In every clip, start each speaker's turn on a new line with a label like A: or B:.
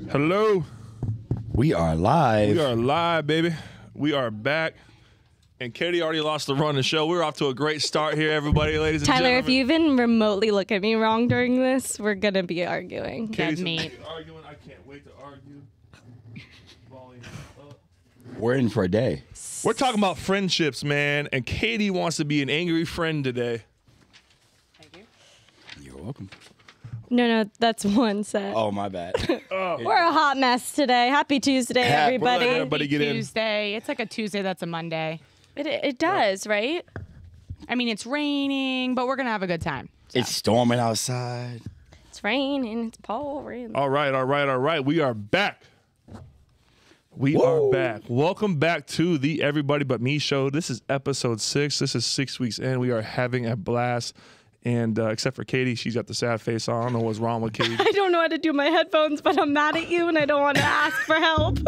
A: Hello.
B: We are live.
A: We are live, baby. We are back. And Katie already lost the run of the show. We're off to a great start here, everybody, ladies and
C: Tyler,
A: gentlemen.
C: if you even remotely look at me wrong during this, we're going to be arguing.
A: Katie's
D: Dead meat.
A: arguing. I can't wait to argue. Volume up.
B: We're in for a day.
A: We're talking about friendships, man. And Katie wants to be an angry friend today.
D: Thank you.
B: You're welcome.
C: No, that's one set.
B: Oh, my bad.
C: We're a hot mess today. Happy Tuesday, everybody.
A: Everybody get in.
D: Tuesday. It's like a Tuesday that's a Monday.
C: It does, right?
D: I mean, it's raining, but we're going to have a good time.
B: It's storming outside.
C: It's raining. It's pouring.
A: All right. We are back. We are back. Welcome back to the Everybody But Me show. This is episode 6. This is 6 weeks in. We are having a blast. And except for Katie, she's got the sad face on. I don't know what's wrong with Katie.
C: I don't know how to do my headphones, but I'm mad at you and I don't want to ask for help.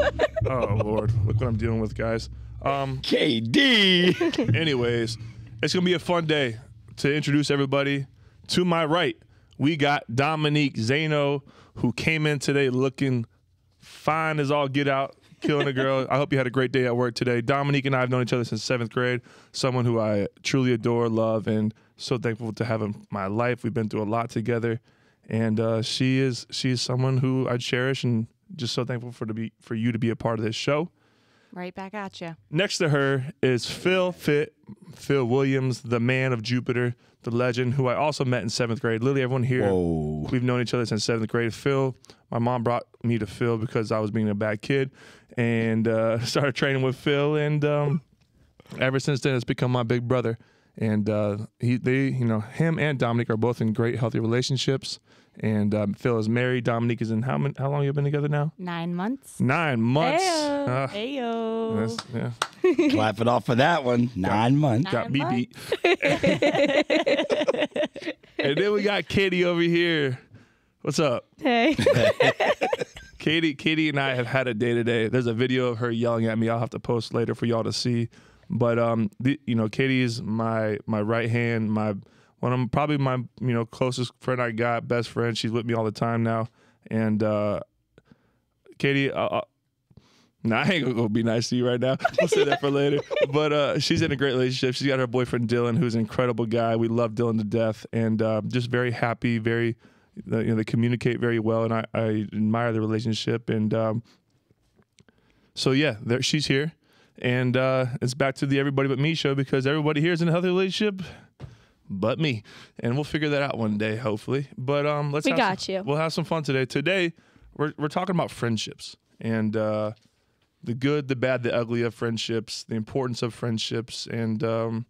A: Oh, Lord. Look what I'm dealing with, guys.
B: KD.
A: Anyways, it's going to be a fun day. To introduce everybody, to my right, we got Dominique Zano, who came in today looking fine as all get out, killing a girl. I hope you had a great day at work today. Dominique and I have known each other since 7th grade, someone who I truly adore, love, and so thankful to have in my life. We've been through a lot together, and she is someone who I cherish, and just so thankful for you to be a part of this show.
D: Right back at you.
A: Next to her is Phil Williams, the man of Jupiter, the legend, who I also met in 7th grade. Literally everyone here,
B: Whoa.
A: we've known each other since 7th grade. Phil, my mom brought me to Phil because I was being a bad kid, and started training with Phil, and ever since then it's become my big brother. And him and Dominique are both in great, healthy relationships. And Phil is married. Dominique is in how long have you been together now?
D: 9 months.
A: 9 months.
C: Ayo.
D: Ayo.
A: Yeah.
B: Clap it off for that one. 9 months.
A: Got
D: 9
A: me
D: months.
A: beat. And then we got Katie over here. What's up?
C: Hey.
A: Katie and I have had a day today. There's a video of her yelling at me. I'll have to post later for y'all to see. But Katie is my right hand, probably my closest friend I got, best friend. She's with me all the time now. And Katie, I ain't gonna be nice to you right now. We'll say that for later. But she's in a great relationship. She's got her boyfriend Dylan, who's an incredible guy. We love Dylan to death, and just very happy. Very, they communicate very well, and I admire the relationship. And so yeah, she's here. And it's back to the Everybody But Me show, because everybody here is in a healthy relationship but me. And we'll figure that out one day, hopefully. But we'll have some fun today. Today, we're talking about friendships and the good, the bad, the ugly of friendships, the importance of friendships. And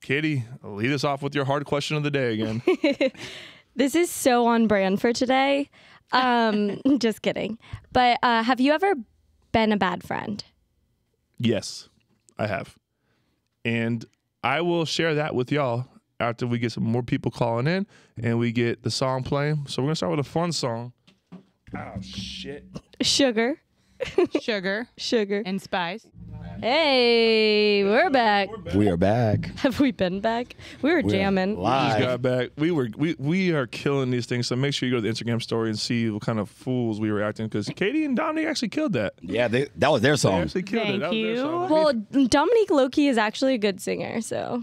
A: Katie, lead us off with your hard question of the day again.
C: This is so on brand for today. Just kidding. But have you ever been a bad friend?
A: Yes, I have. And I will share that with y'all after we get some more people calling in and we get the song playing. So we're going to start with a fun song. Oh, shit.
C: Sugar.
D: Sugar. And spice.
C: Hey, we're back.
B: We are back.
C: Have we been back? We were jamming.
A: Just
B: Live.
A: got back. We are killing these things. So make sure you go to the Instagram story and see what kind of fools we were acting, because Katie and Dominique actually killed that.
B: Yeah, that was their
A: They
B: song.
A: actually killed it.
D: Thank
A: That was their
D: you.
A: song.
C: Well, Dominique Loki is actually a good singer, so.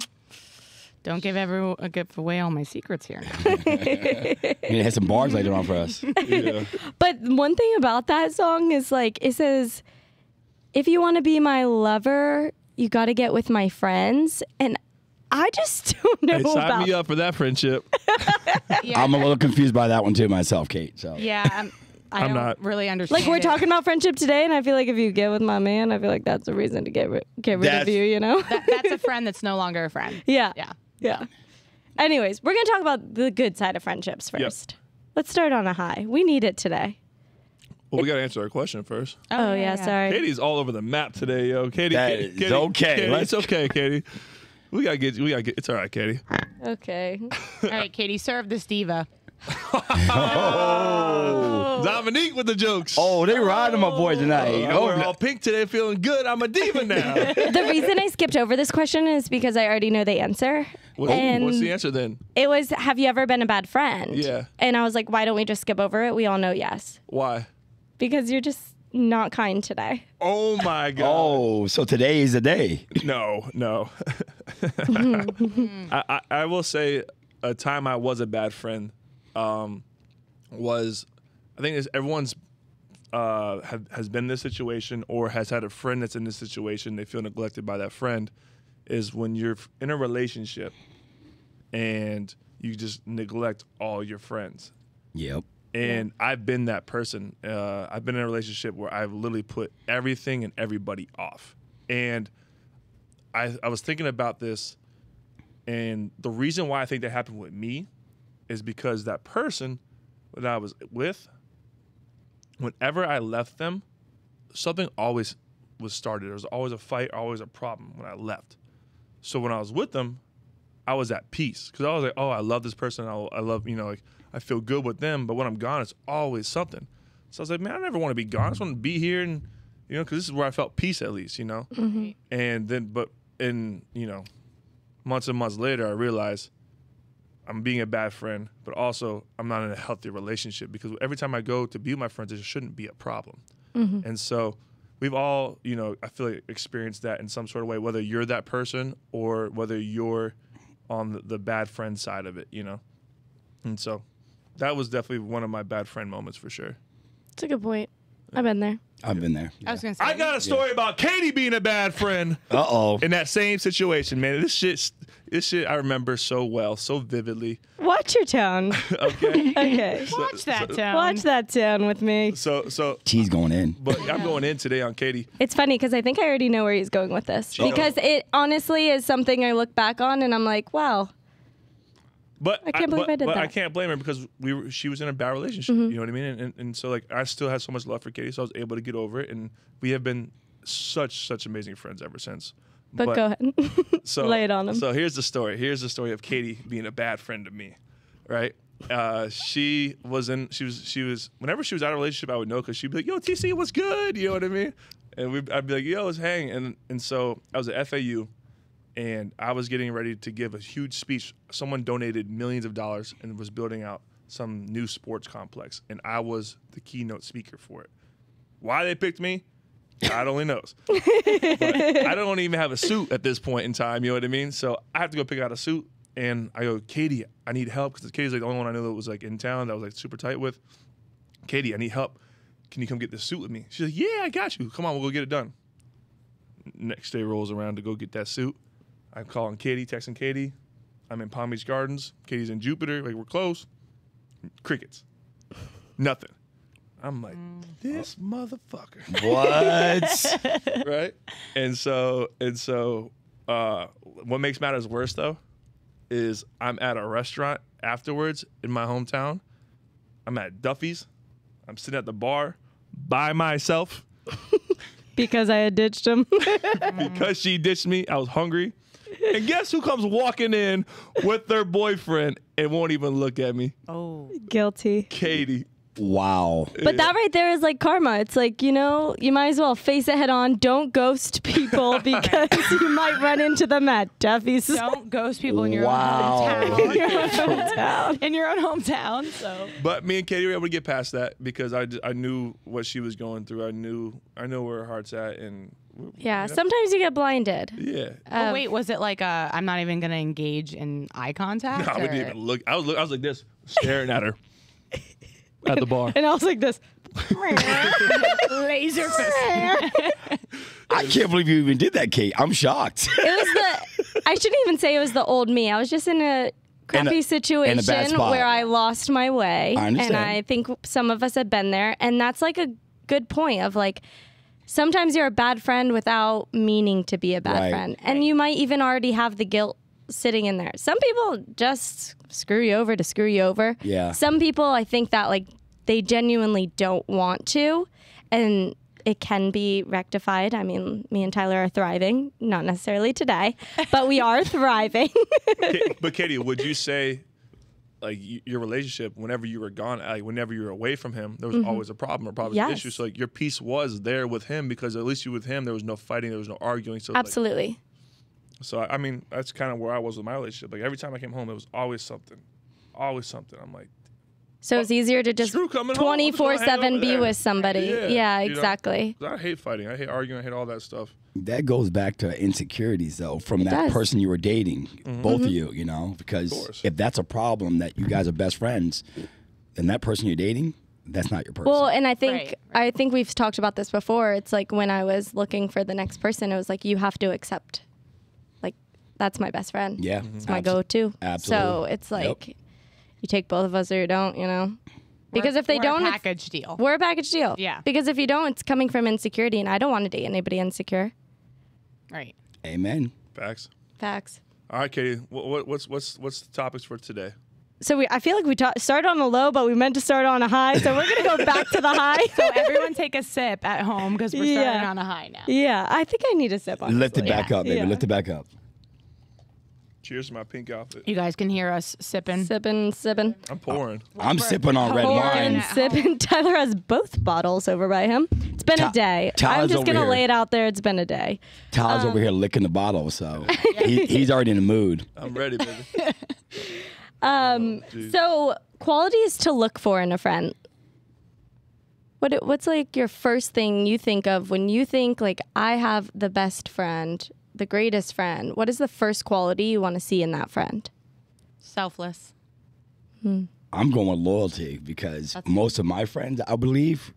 D: Don't give away all my secrets here.
B: It has some bars later on for us.
A: Yeah.
C: But one thing about that song is it says, if you want to be my lover, you got to get with my friends. And I just don't know
A: Hey, sign
C: about
A: me up for that friendship.
D: Yeah.
B: I'm a little confused by that one too myself, Kate. So
D: Yeah, I don't
A: not.
D: really understand.
C: like we're
D: it.
C: talking about friendship today, and I feel like if you get with my man, I feel like that's a reason to get rid of you, you know?
D: That's a friend that's no longer a friend.
C: Yeah.
D: Yeah.
C: Anyways, we're going to talk about the good side of friendships first. Let's start on a high. We need it today.
A: Well, we got to answer our question first.
C: Oh, yeah, sorry.
A: Katie's all over the map today, yo. Katie,
B: That
A: Katie,
B: is okay.
A: Katie,
B: Let's-
A: it's okay, Katie. We gotta get. It's all right, Katie.
C: Okay.
D: All right, Katie, serve this diva.
B: Oh.
A: Dominique with the jokes.
B: Oh, they riding my boy tonight.
A: Oh, we're all pink today, feeling good. I'm a diva now.
C: The reason I skipped over this question is because I already know the answer. And
A: What's the answer then?
C: it was, have you ever been a bad friend?
A: Yeah.
C: And I was like, why don't we just skip over it? We all know yes.
A: Why?
C: Because you're just not kind today.
A: Oh my God.
B: Oh, so today is the day.
A: No. I will say a time I was a bad friend was, I think everyone's has been in this situation or has had a friend that's in this situation. They feel neglected by that friend. Is when you're in a relationship and you just neglect all your friends.
B: Yep.
A: And I've been that person. I've been in a relationship where I've literally put everything and everybody off. And I was thinking about this, and the reason why I think that happened with me is because that person that I was with, whenever I left them, something always was started. There was always a fight, always a problem when I left. So when I was with them, I was at peace because I was like, oh, I love this person. I love, like, I feel good with them. But when I'm gone, it's always something. So I was like, man, I never want to be gone. I just want to be here and, because this is where I felt peace at least,
C: Mm-hmm.
A: And then, months and months later, I realized I'm being a bad friend, but also I'm not in a healthy relationship because every time I go to be with my friends, there shouldn't be a problem.
C: Mm-hmm.
A: And so we've all, I feel like experienced that in some sort of way, whether you're that person or whether you're on the bad friend side of it, And so that was definitely one of my bad friend moments for sure.
C: It's a good point. I've been there.
B: I've been there.
D: I was gonna say.
A: I got a story about Katie being a bad friend.
B: Uh-oh.
A: In that same situation, man. This shit I remember so well, so vividly.
C: Watch your tone.
A: Okay.
C: Okay.
D: Watch that tone.
C: Watch that tone with me.
A: So
B: She's going in.
A: but I'm going in today on Katie.
C: It's funny because I think I already know where he's going with this. Because it honestly is something I look back on and I'm like, wow.
A: But
C: I can't believe I did
A: but I
C: that.
A: can't blame her because she was in a bad relationship. You know what I mean? And so like I still had so much love for Katie, so I was able to get over it, and we have been such amazing friends ever since.
C: But go ahead.
A: So
C: Lay it on him.
A: So here's the story. Here's the story of Katie being a bad friend to me, right? She was whenever she was out of a relationship, I would know because she'd be like, "Yo, TC, what's good?" You know what I mean? And I'd be like, "Yo, let's hang." And so I was at FAU. And I was getting ready to give a huge speech. Someone donated millions of dollars and was building out some new sports complex. And I was the keynote speaker for it. Why they picked me, God only knows. But I don't even have a suit at this point in time, you know what I mean? So I have to go pick out a suit. And I go, Katie, I need help. Because Katie's like the only one I knew that was like in town that I was like super tight with. Katie, I need help. Can you come get this suit with me? She's like, yeah, I got you. Come on, we'll go get it done. Next day rolls around to go get that suit. I'm calling Katie, texting Katie. I'm in Palm Beach Gardens. Katie's in Jupiter. Like, we're close. Crickets. Nothing. I'm like, this motherfucker.
B: What?
A: Right? And so, what makes matters worse, though, is I'm at a restaurant afterwards in my hometown. I'm at Duffy's. I'm sitting at the bar by myself.
C: Because I had ditched him.
A: Because she ditched me. I was hungry. And guess who comes walking in with their boyfriend and won't even look at me?
D: Oh.
C: Guilty.
A: Katie.
B: Wow.
C: But that right there is like karma. It's like, you might as well face it head on. Don't ghost people because you might run into them at Duffy's.
D: Don't ghost people in your
B: Wow.
D: own hometown. In your own hometown. So.
A: But me and Katie were able to get past that because I knew what she was going through. I knew where her heart's at, and
C: Yeah, sometimes you get blinded.
A: yeah.
D: Oh, wait, was it like I'm not even going to engage in eye contact?
A: I wouldn't
D: or-
A: even look. I was like this, staring at her at the bar.
C: And I was like this.
D: Laser fist.
B: I can't believe you even did that, Kate. I'm shocked.
C: I shouldn't even say it was the old me. I was just in a crappy situation
B: spot.
C: where I lost my way.
B: I understand.
C: And I think some of us have been there. And that's like a good point of like, sometimes you're a bad friend without meaning to be a bad
B: Right.
C: friend. And you might even already have the guilt sitting in there. Some people just screw you over to screw you over.
B: Yeah.
C: Some people, I think that like they genuinely don't want to. And it can be rectified. I mean, me and Tyler are thriving, not necessarily today, but we are thriving.
A: But Katie, would you say like your relationship, whenever you were gone, like whenever you were away from him, there was always a problem or probably an issue. So like your peace was there with him because at least you with him, there was no fighting, there was no arguing. So
C: Absolutely.
A: Like, so I mean, that's kind of where I was with my relationship. Like every time I came home, it was always something, always something. I'm like,
C: So it's easier to just
A: screw coming home, I'm just gonna hang
C: 24/7
A: over
C: be
A: there.
C: with somebody. Yeah,
A: you know?
C: exactly.
A: I hate fighting. I hate arguing. I hate all that stuff.
B: That goes back to insecurities, though, from that
C: does.
B: person you were dating, both
C: Mm-hmm.
B: of you, you know, because
A: course.
B: if that's a problem that you guys are best friends, then that person you're dating, that's not your person.
C: Well, and I think
D: Right.
C: I think we've talked about this before. It's like when I was looking for the next person, it was like you have to accept, like that's my best friend.
B: yeah,
C: It's my go-to.
B: Absolutely.
C: So it's like
B: Yep.
C: you take both of us or you don't. You know, because if they
D: we're
C: don't,
D: a
C: it's-
D: package deal.
C: we're a package deal.
D: Yeah.
C: Because if you don't, it's coming from insecurity, and I don't want to date anybody insecure.
D: Right.
B: Amen.
A: Facts.
C: Facts.
A: All right, Katie. What's the topics for today?
C: So I feel like we started on a low, but we meant to start on a high. So we're gonna go back to the high.
D: So everyone take a sip at home because we're starting on a high now.
C: Yeah, I think I need a sip. Honestly.
B: Lift it back up, baby.
C: Yeah.
B: Lift it back up.
A: Cheers to my pink outfit.
D: You guys can hear us sipping.
C: Sipping.
A: I'm pouring.
B: I'm sipping on red
D: Pouring
B: wine.
D: it.
C: Sipping. Tyler has both bottles over by him. It's been a day.
B: Tyler's
C: I'm just
B: over
C: gonna
B: here.
C: lay it out there. It's been a day.
B: Tyler's over here licking the bottle, so he's already in the mood.
A: I'm ready, baby. Dude.
C: So qualities to look for in a friend. What's like your first thing you think of when you think like I have the best friend, the greatest friend? What is the first quality you want to see in that friend?
D: Selfless.
B: I'm going with loyalty because most of my friends, I believe,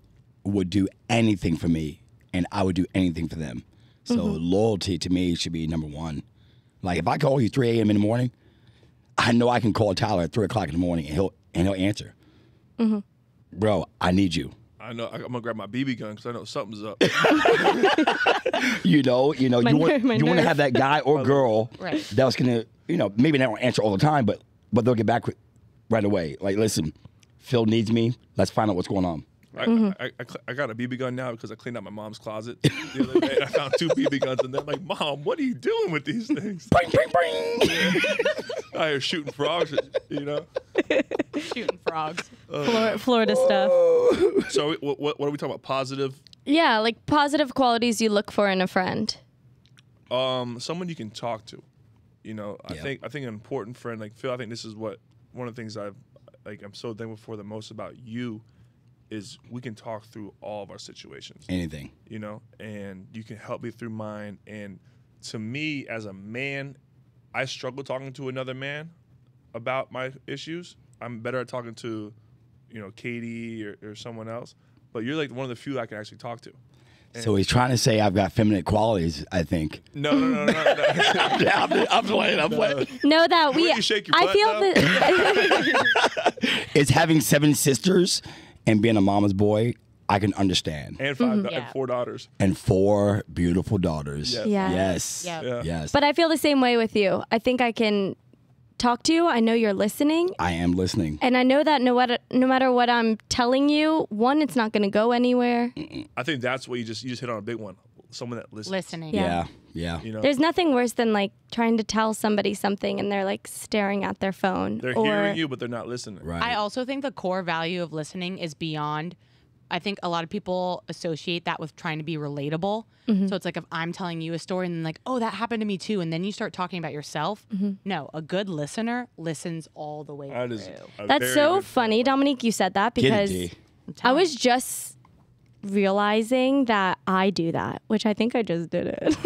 B: would do anything for me, and I would do anything for them. So loyalty to me should be number one. Like if I call you 3 a.m. in the morning, I know I can call Tyler at 3 o'clock in the morning, and he'll answer. Bro, I need you.
A: I know. I'm gonna grab my BB gun because I know something's up.
B: You want
C: my
B: to
C: nerve.
B: have that guy or girl
D: Right.
B: that's gonna, maybe they don't answer all the time, but they'll get back right away. Like, listen, Phil needs me. Let's find out what's going on.
A: I got a BB gun now because I cleaned out my mom's closet the other day. I found 2 BB guns in there. I'm like, Mom, what are you doing with these things?
B: Bring, bring, bring.
A: I hear shooting frogs,
D: Shooting frogs.
C: Florida stuff.
A: So what are we talking about? Positive?
C: Yeah, like positive qualities you look for in a friend.
A: Someone you can talk to. I
B: Yeah.
A: think an important friend like Phil. I think this is one of the things I'm so thankful for the most about you is we can talk through all of our situations.
B: Anything.
A: And you can help me through mine. And to me, as a man, I struggle talking to another man about my issues. I'm better at talking to, Katie or someone else. But you're like one of the few I can actually talk to.
B: So he's trying to say I've got feminine qualities, I think.
A: No.
B: I'm playing.
C: Know that
A: The way you shake your
C: I
A: butt,
C: feel
A: though.
C: that
B: It's having 7 sisters and being a mama's boy, I can understand.
A: And 5
D: Yeah.
A: and 4 daughters.
B: And 4 beautiful daughters.
A: Yes.
C: Yeah.
B: Yes.
D: Yep.
A: Yeah.
B: Yes.
C: but I feel the same way with you. I think I can talk to you. I know you're listening.
B: I am listening.
C: And I know that no matter what I'm telling you, one, it's not going to go anywhere.
A: I think that's what you just hit on a big one. Someone that listens.
D: Listening.
C: Yeah.
B: Yeah.
C: There's nothing worse than like trying to tell somebody something and they're like staring at their phone.
A: They're
C: or,
A: hearing you, but they're not listening.
B: Right.
D: I also think the core value of listening is beyond. I think a lot of people associate that with trying to be relatable. So it's like if I'm telling you a story and like, oh, that happened to me too, and then you start talking about yourself. No, a good listener listens all the way
A: That is
D: through.
A: a
C: That's
A: very
C: so
A: good
C: funny, Dominique, you said that
B: Get it,
C: because
B: D.
C: I was just realizing that I do that, which I think I just did it.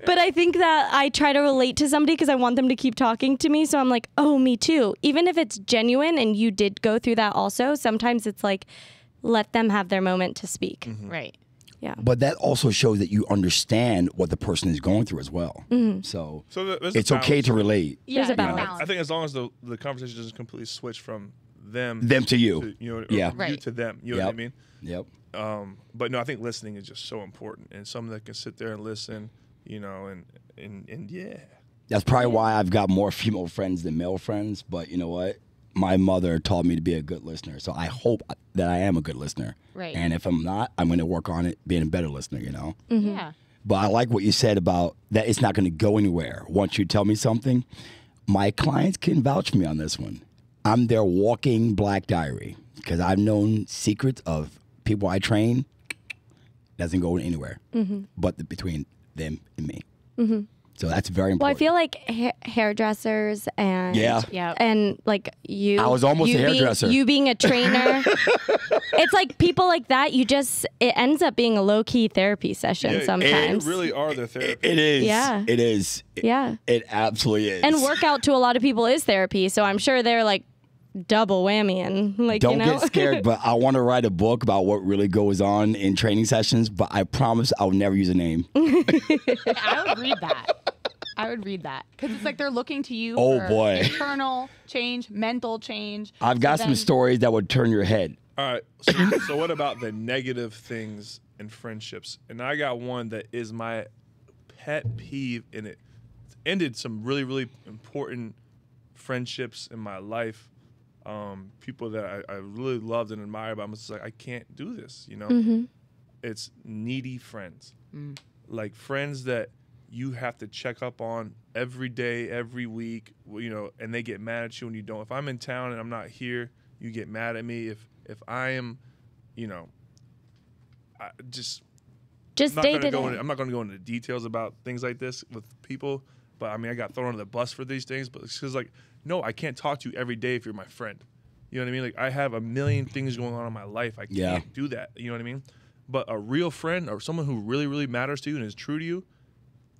C: But I think that I try to relate to somebody because I want them to keep talking to me. So I'm like, oh, me too. Even if it's genuine and you did go through that also, sometimes it's like, let them have their moment to speak.
D: Right.
C: Yeah.
B: But that also shows that you understand what the person is going through as well. So
A: there's a
B: it's okay
A: balance.
B: to relate
C: There's a
D: Yeah,
C: balance.
A: I think as long as the conversation doesn't completely switch from them
B: to you.
A: or
B: Yeah.
A: you
D: Right.
A: to them. You know what I mean?
B: Yep.
A: But no, I think listening is just so important, and someone that can sit there and listen, and yeah.
B: That's probably why I've got more female friends than male friends. But you know what? My mother taught me to be a good listener. So I hope that I am a good listener.
D: Right.
B: And if I'm not, I'm going to work on it being a better listener,
D: Yeah.
B: But I like what you said about that it's not going to go anywhere once you tell me something. My clients can vouch for me on this one. I'm their walking black diary because I've known secrets of people I train. Doesn't go anywhere but between them and me. So that's very important.
C: Well, I feel like hairdressers and and like you.
B: I was almost a hairdresser.
C: You being a trainer. It's like people like that. It ends up being a low key therapy session sometimes.
A: It really are the therapy.
B: It is.
C: Yeah.
B: It is.
C: Yeah.
B: It absolutely is.
C: And workout to a lot of people is therapy. So I'm sure they're like double whammy and like,
B: Don't
C: you know?
B: get scared, but I want to write a book about what really goes on in training sessions, but I promise I'll never use a name.
D: I would read that. I would read that because it's like they're looking to you for internal change, mental change.
B: I've got some stories that would turn your head.
A: All right. So what about the negative things in friendships? And I got one that is my pet peeve, and it ended some really, really important friendships in my life. People that I really loved and admired, but I'm just like, I can't do this, you know? It's needy friends. Like friends that you have to check up on every day, every week, you know, and they get mad at you when you don't. If I'm in town and I'm not here, you get mad at me. If I am, you know,
C: just
A: day to day. I'm not going to go into details about things like this with people, but I mean, I got thrown under the bus for these things, but it's because like, no, I can't talk to you every day if you're my friend. You know what I mean? Like I have a million things going on in my life. I can't do that. You know what I mean? But a real friend or someone who really, really matters to you and is true to you,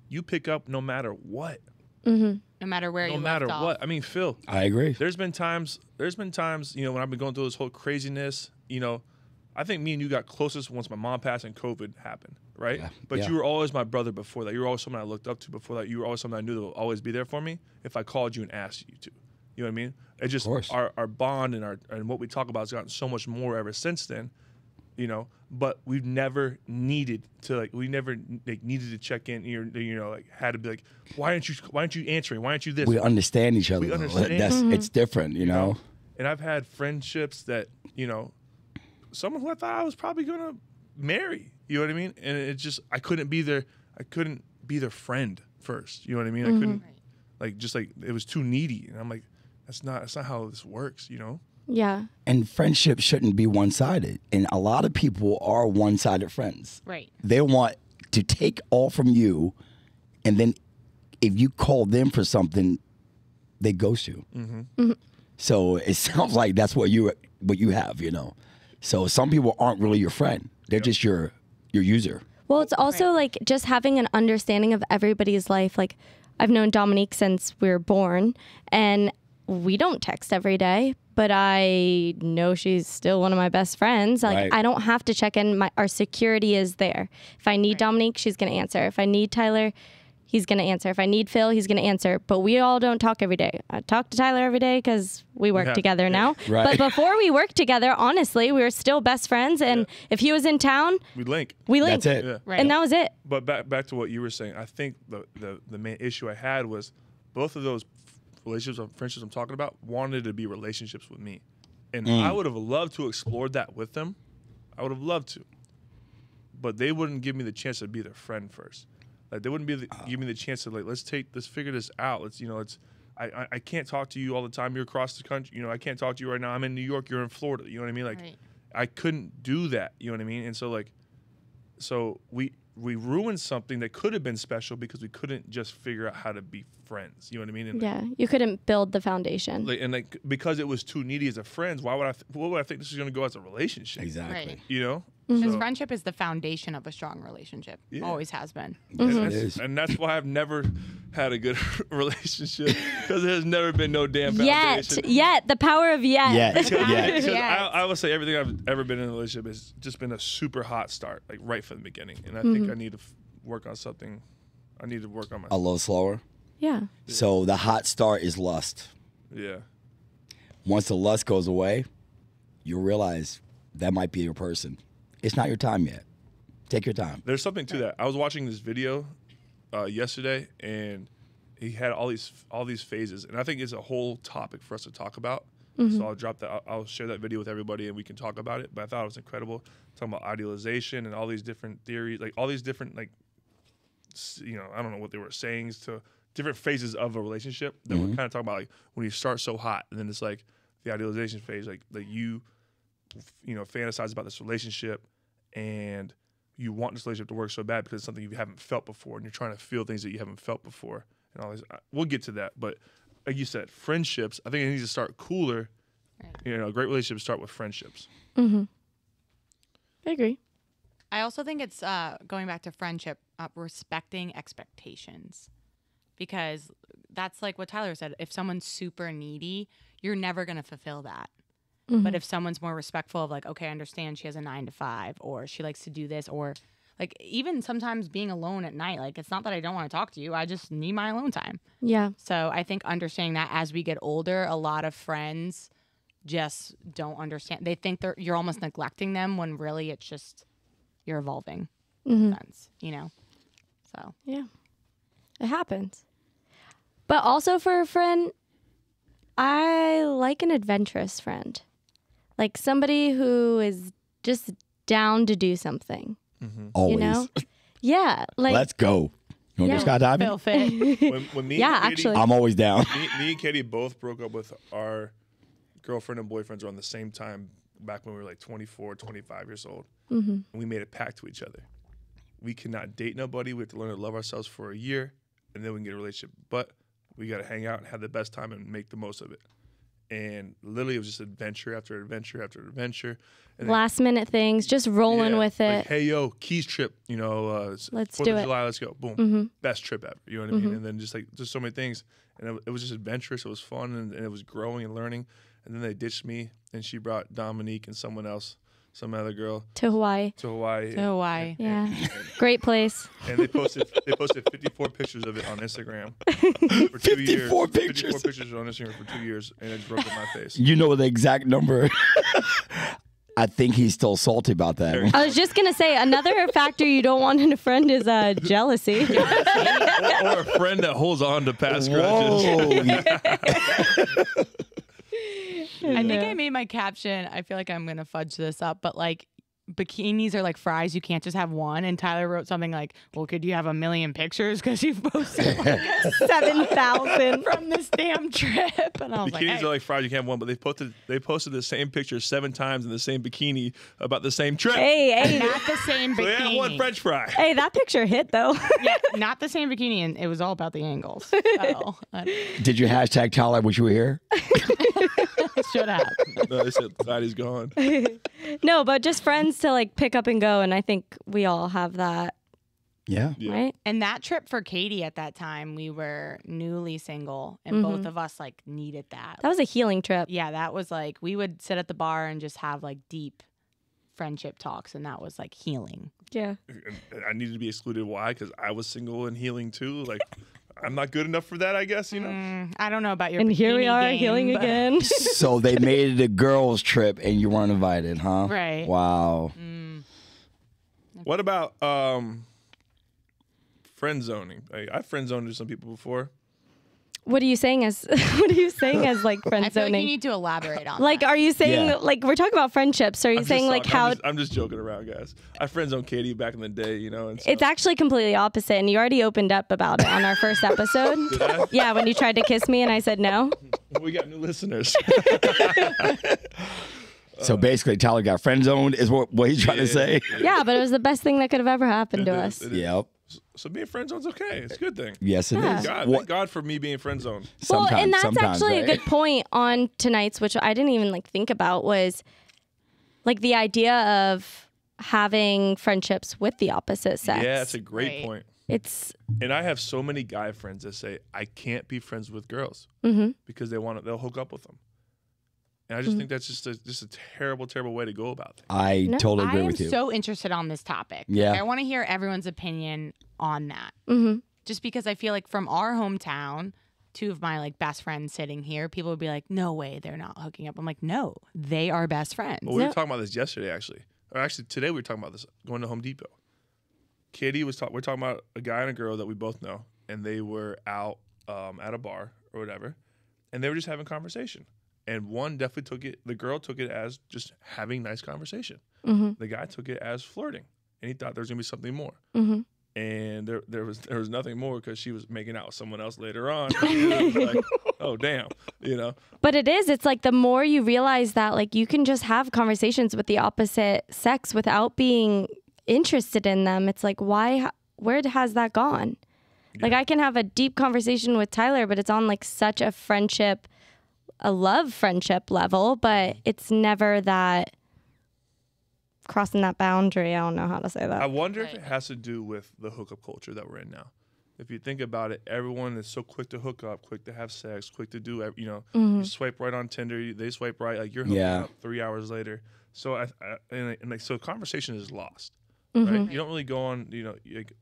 A: you pick up no matter what.
D: No matter where you left
A: matter
D: off.
A: what. I mean, Phil.
B: I agree.
A: There's been times, you know, when I've been going through this whole craziness, you know, I think me and you got closest once my mom passed and COVID happened, right? Yeah. But you were always my brother before that. You were always someone I looked up to before that. You were always someone I knew that would always be there for me if I called you and asked you to. You know what I mean? It just our bond and what we talk about has gotten so much more ever since then. You know, but we've never needed to needed to check in. You know, like had to be like, why aren't you answering? Why aren't you this?
B: We understand each other.
A: We understand.
B: It's different, you know.
A: And I've had friendships that, you know, someone who I thought I was probably gonna marry. You know what I mean? And it just I couldn't be their friend first. You know what I mean? I couldn't it was too needy. And I'm like, that's not how this works. You know.
C: Yeah.
B: And friendship shouldn't be one-sided. And a lot of people are one-sided friends.
D: Right.
B: They want to take all from you, and then if you call them for something, they ghost you. So it sounds like that's what you have, you know. So some people aren't really your friend. They're just your user. Well,
C: it's also like just having an understanding of everybody's life. Like I've known Dominique since we were born, and we don't text every day, but I know she's still one of my best friends. Like I don't have to check in. Our security is there. If I need Dominique, she's going to answer. If I need Tyler, he's going to answer. If I need Phil, he's going to answer. But we all don't talk every day. I talk to Tyler every day because we work together now. But before we worked together, honestly, we were still best friends. And if he was in town,
A: we link.
B: That's it.
A: Yeah.
C: And that was it.
A: But back to what you were saying, I think the main issue I had was both of those relationships or friendships I'm talking about wanted to be relationships with me. And I would have loved to explore that with them. I would have loved to. But they wouldn't give me the chance to be their friend first. Like they wouldn't give me the chance to like, let's figure this out. I can't talk to you all the time. You're across the country. You know, I can't talk to you right now. I'm in New York. You're in Florida. You know what I mean? Like I couldn't do that. You know what I mean? And so we ruined something that could have been special because we couldn't just figure out how to be friends. You know what I mean? And
C: you couldn't build the foundation.
A: Because it was too needy as a friend, what would I think this is going to go as a relationship?
B: Exactly.
D: Right.
A: You know?
D: Because friendship is the foundation of a strong relationship. Always has been.
A: And that's why I've never had a good relationship, because there's never been no damn foundation.
C: Yet. The power of yet.
A: Because I would say everything I've ever been in a relationship has just been a super hot start, like right from the beginning. And I think I need to work on something. I need to work on myself.
B: A little slower?
C: Yeah.
B: So the hot start is lust.
A: Yeah.
B: Once the lust goes away, you'll realize that might be your person. It's not your time yet. Take your time.
A: There's something to that. I was watching this video yesterday, and he had all these phases, and I think it's a whole topic for us to talk about. So I'll drop that. I'll share that video with everybody, and we can talk about it. But I thought it was incredible, talking about idealization and all these different theories, like all these different like I don't know what they were saying to different phases of a relationship that we're kind of talking about, like when you start so hot and then it's like the idealization phase, like you fantasize about this relationship and you want this relationship to work so bad because it's something you haven't felt before and you're trying to feel things that you haven't felt before and all this. We'll get to that, but like you said, friendships, I think it needs to start cooler. Great relationships start with friendships.
C: I agree.
D: I also think it's going back to friendship, respecting expectations. Because that's like what Tyler said. If someone's super needy, you're never going to fulfill that. But if someone's more respectful of like, okay, I understand she has a 9 to 5 or she likes to do this, or like even sometimes being alone at night, like it's not that I don't want to talk to you. I just need my alone time.
C: Yeah.
D: So I think understanding that as we get older, a lot of friends just don't understand. They think you're almost neglecting them when really it's just you're evolving. Sense, So
C: yeah, it happens. But also for a friend, I like an adventurous friend. Like somebody who is just down to do something.
B: Always.
C: Yeah. Like,
B: Let's go. You want to go skydiving?
D: Feel fit.
A: When me
C: Yeah,
A: and Katie,
C: actually.
B: I'm always down.
A: me and Katie both broke up with our girlfriend and boyfriends around the same time back when we were like 24, 25 years old. And we made a pact to each other. We cannot date nobody. We have to learn to love ourselves for a year, and then we can get a relationship. But we got to hang out and have the best time and make the most of it. And literally, it was just adventure after adventure after adventure. And
C: last minute things, just rolling with it.
A: Like, hey, yo, Keys trip,
C: Let's
A: 4th
C: do
A: of
C: it.
A: July, let's go. Boom. Best trip ever. You know what I mean? And then just so many things. And it was just adventurous. It was fun, and it was growing and learning. And then they ditched me, and she brought Dominique and someone else, some other girl,
C: To Hawaii.
A: to Hawaii.
D: Hawaii.
C: Yeah. Great place.
A: And they posted 54 pictures of it on Instagram for 2 years.
B: 54 pictures.
A: 54 pictures on Instagram for 2 years, and it broke up my face.
B: You know the exact number. I think he's still salty about that.
C: I was just going to say, another factor you don't want in a friend is jealousy.
A: or a friend that holds on to past grudges.
B: Whoa.
D: I think I made my caption. I feel like I'm going to fudge this up, but like bikinis are like fries. You can't just have one. And Tyler wrote something like, well, could you have 1 million pictures? Because you've posted like
C: 7,000.
D: from this damn trip. And I was like,
A: Bikinis
D: hey.
A: are like fries. You can't have one, but they posted the same picture 7 times in the same bikini about the same trip.
C: Hey.
D: Not the same
A: So they
D: bikini.
A: had one French fry.
C: Hey, that picture hit, though.
D: Yeah, not the same bikini, and it was all about the angles. So
B: Did you hashtag Tyler wish you were here?
D: I should have.
A: No, they said glad he's gone.
C: No, but just friends to like pick up and go. And I think we all have that,
B: Yeah.
C: right?
D: And that trip for Katie at that time, we were newly single, and both of us like needed that.
C: That was a healing trip.
D: Yeah, that was like we would sit at the bar and just have like deep friendship talks, and that was like healing.
C: Yeah.
A: And I needed to be excluded. Why? Because I was single and healing too. Like, I'm not good enough for that, I guess,
D: I don't know about your
C: And here we
D: bikini
C: are
D: game,
C: healing
D: but-
C: again.
B: So they made it a girls' trip and you weren't invited, huh?
D: Right.
B: Wow.
A: What about friend zoning? I friend zoned some people before.
C: What are you saying as like friend
D: I feel like
C: zoning?
D: you need to elaborate on
C: Like,
D: that.
C: are you saying
B: Yeah.
C: like we're talking about friendships? Are you
A: I'm
C: saying
A: just
C: like
A: talking-
C: how
A: I'm just joking around, guys. I friend zoned Katie back in the day, and so,
C: it's actually completely opposite? And you already opened up about it on our first episode.
A: Did I?
C: Yeah, when you tried to kiss me and I said no.
A: We got new listeners.
B: So basically, Tyler got friend zoned, is what he's trying to say.
C: Yeah, but it was the best thing that could have ever happened to
A: It
C: us.
A: is, it is.
B: Yep.
A: So being friend zone's okay. It's a good thing.
B: Yes, it is.
C: Yeah.
A: Thank God for me being friend zoned.
C: Well, and that's
B: sometimes,
C: actually
B: right?
C: a good point on tonight's, which I didn't even like think about, was like the idea of having friendships with the opposite sex.
A: Yeah, that's a great
D: Right.
A: point.
C: It's
A: And I have so many guy friends that say I can't be friends with girls because they'll hook up with them. And I just think that's just a terrible, terrible way to go about things.
B: I
C: No,
B: totally
D: I
B: agree
D: am
B: with you.
D: so interested on this topic.
B: Yeah.
D: Like, I want to hear everyone's opinion on that. Just because I feel like from our hometown, 2 of my like best friends sitting here, people would be like, "No way, they're not hooking up." I'm like, "No, they are best friends."
A: Well, we
C: No.
A: were talking about this yesterday, actually. Or actually, today we were talking about this going to Home Depot. Katie was talking. We're talking about a guy and a girl that we both know, and they were out at a bar or whatever, and they were just having conversation. And one definitely took it. The girl took it as just having nice conversation. The guy took it as flirting, and he thought there was gonna be something more. and there was nothing more because she was making out with someone else later on. It was like, oh damn, you know.
C: But it's like the more you realize that like you can just have conversations with the opposite sex without being interested in them. It's like, where has that gone? Yeah. Like I can have a deep conversation with Tyler, but it's on like such a friendship, a love friendship level, but it's never that crossing that boundary. I don't know how to say that.
A: I wonder if it has to do with the hookup culture that we're in now. If you think about it, everyone is so quick to hook up, quick to have sex, quick to do, you know, you swipe right on Tinder, they swipe right, like you're hooking up 3 hours later. So so conversation is lost, right? You don't really go on, you know,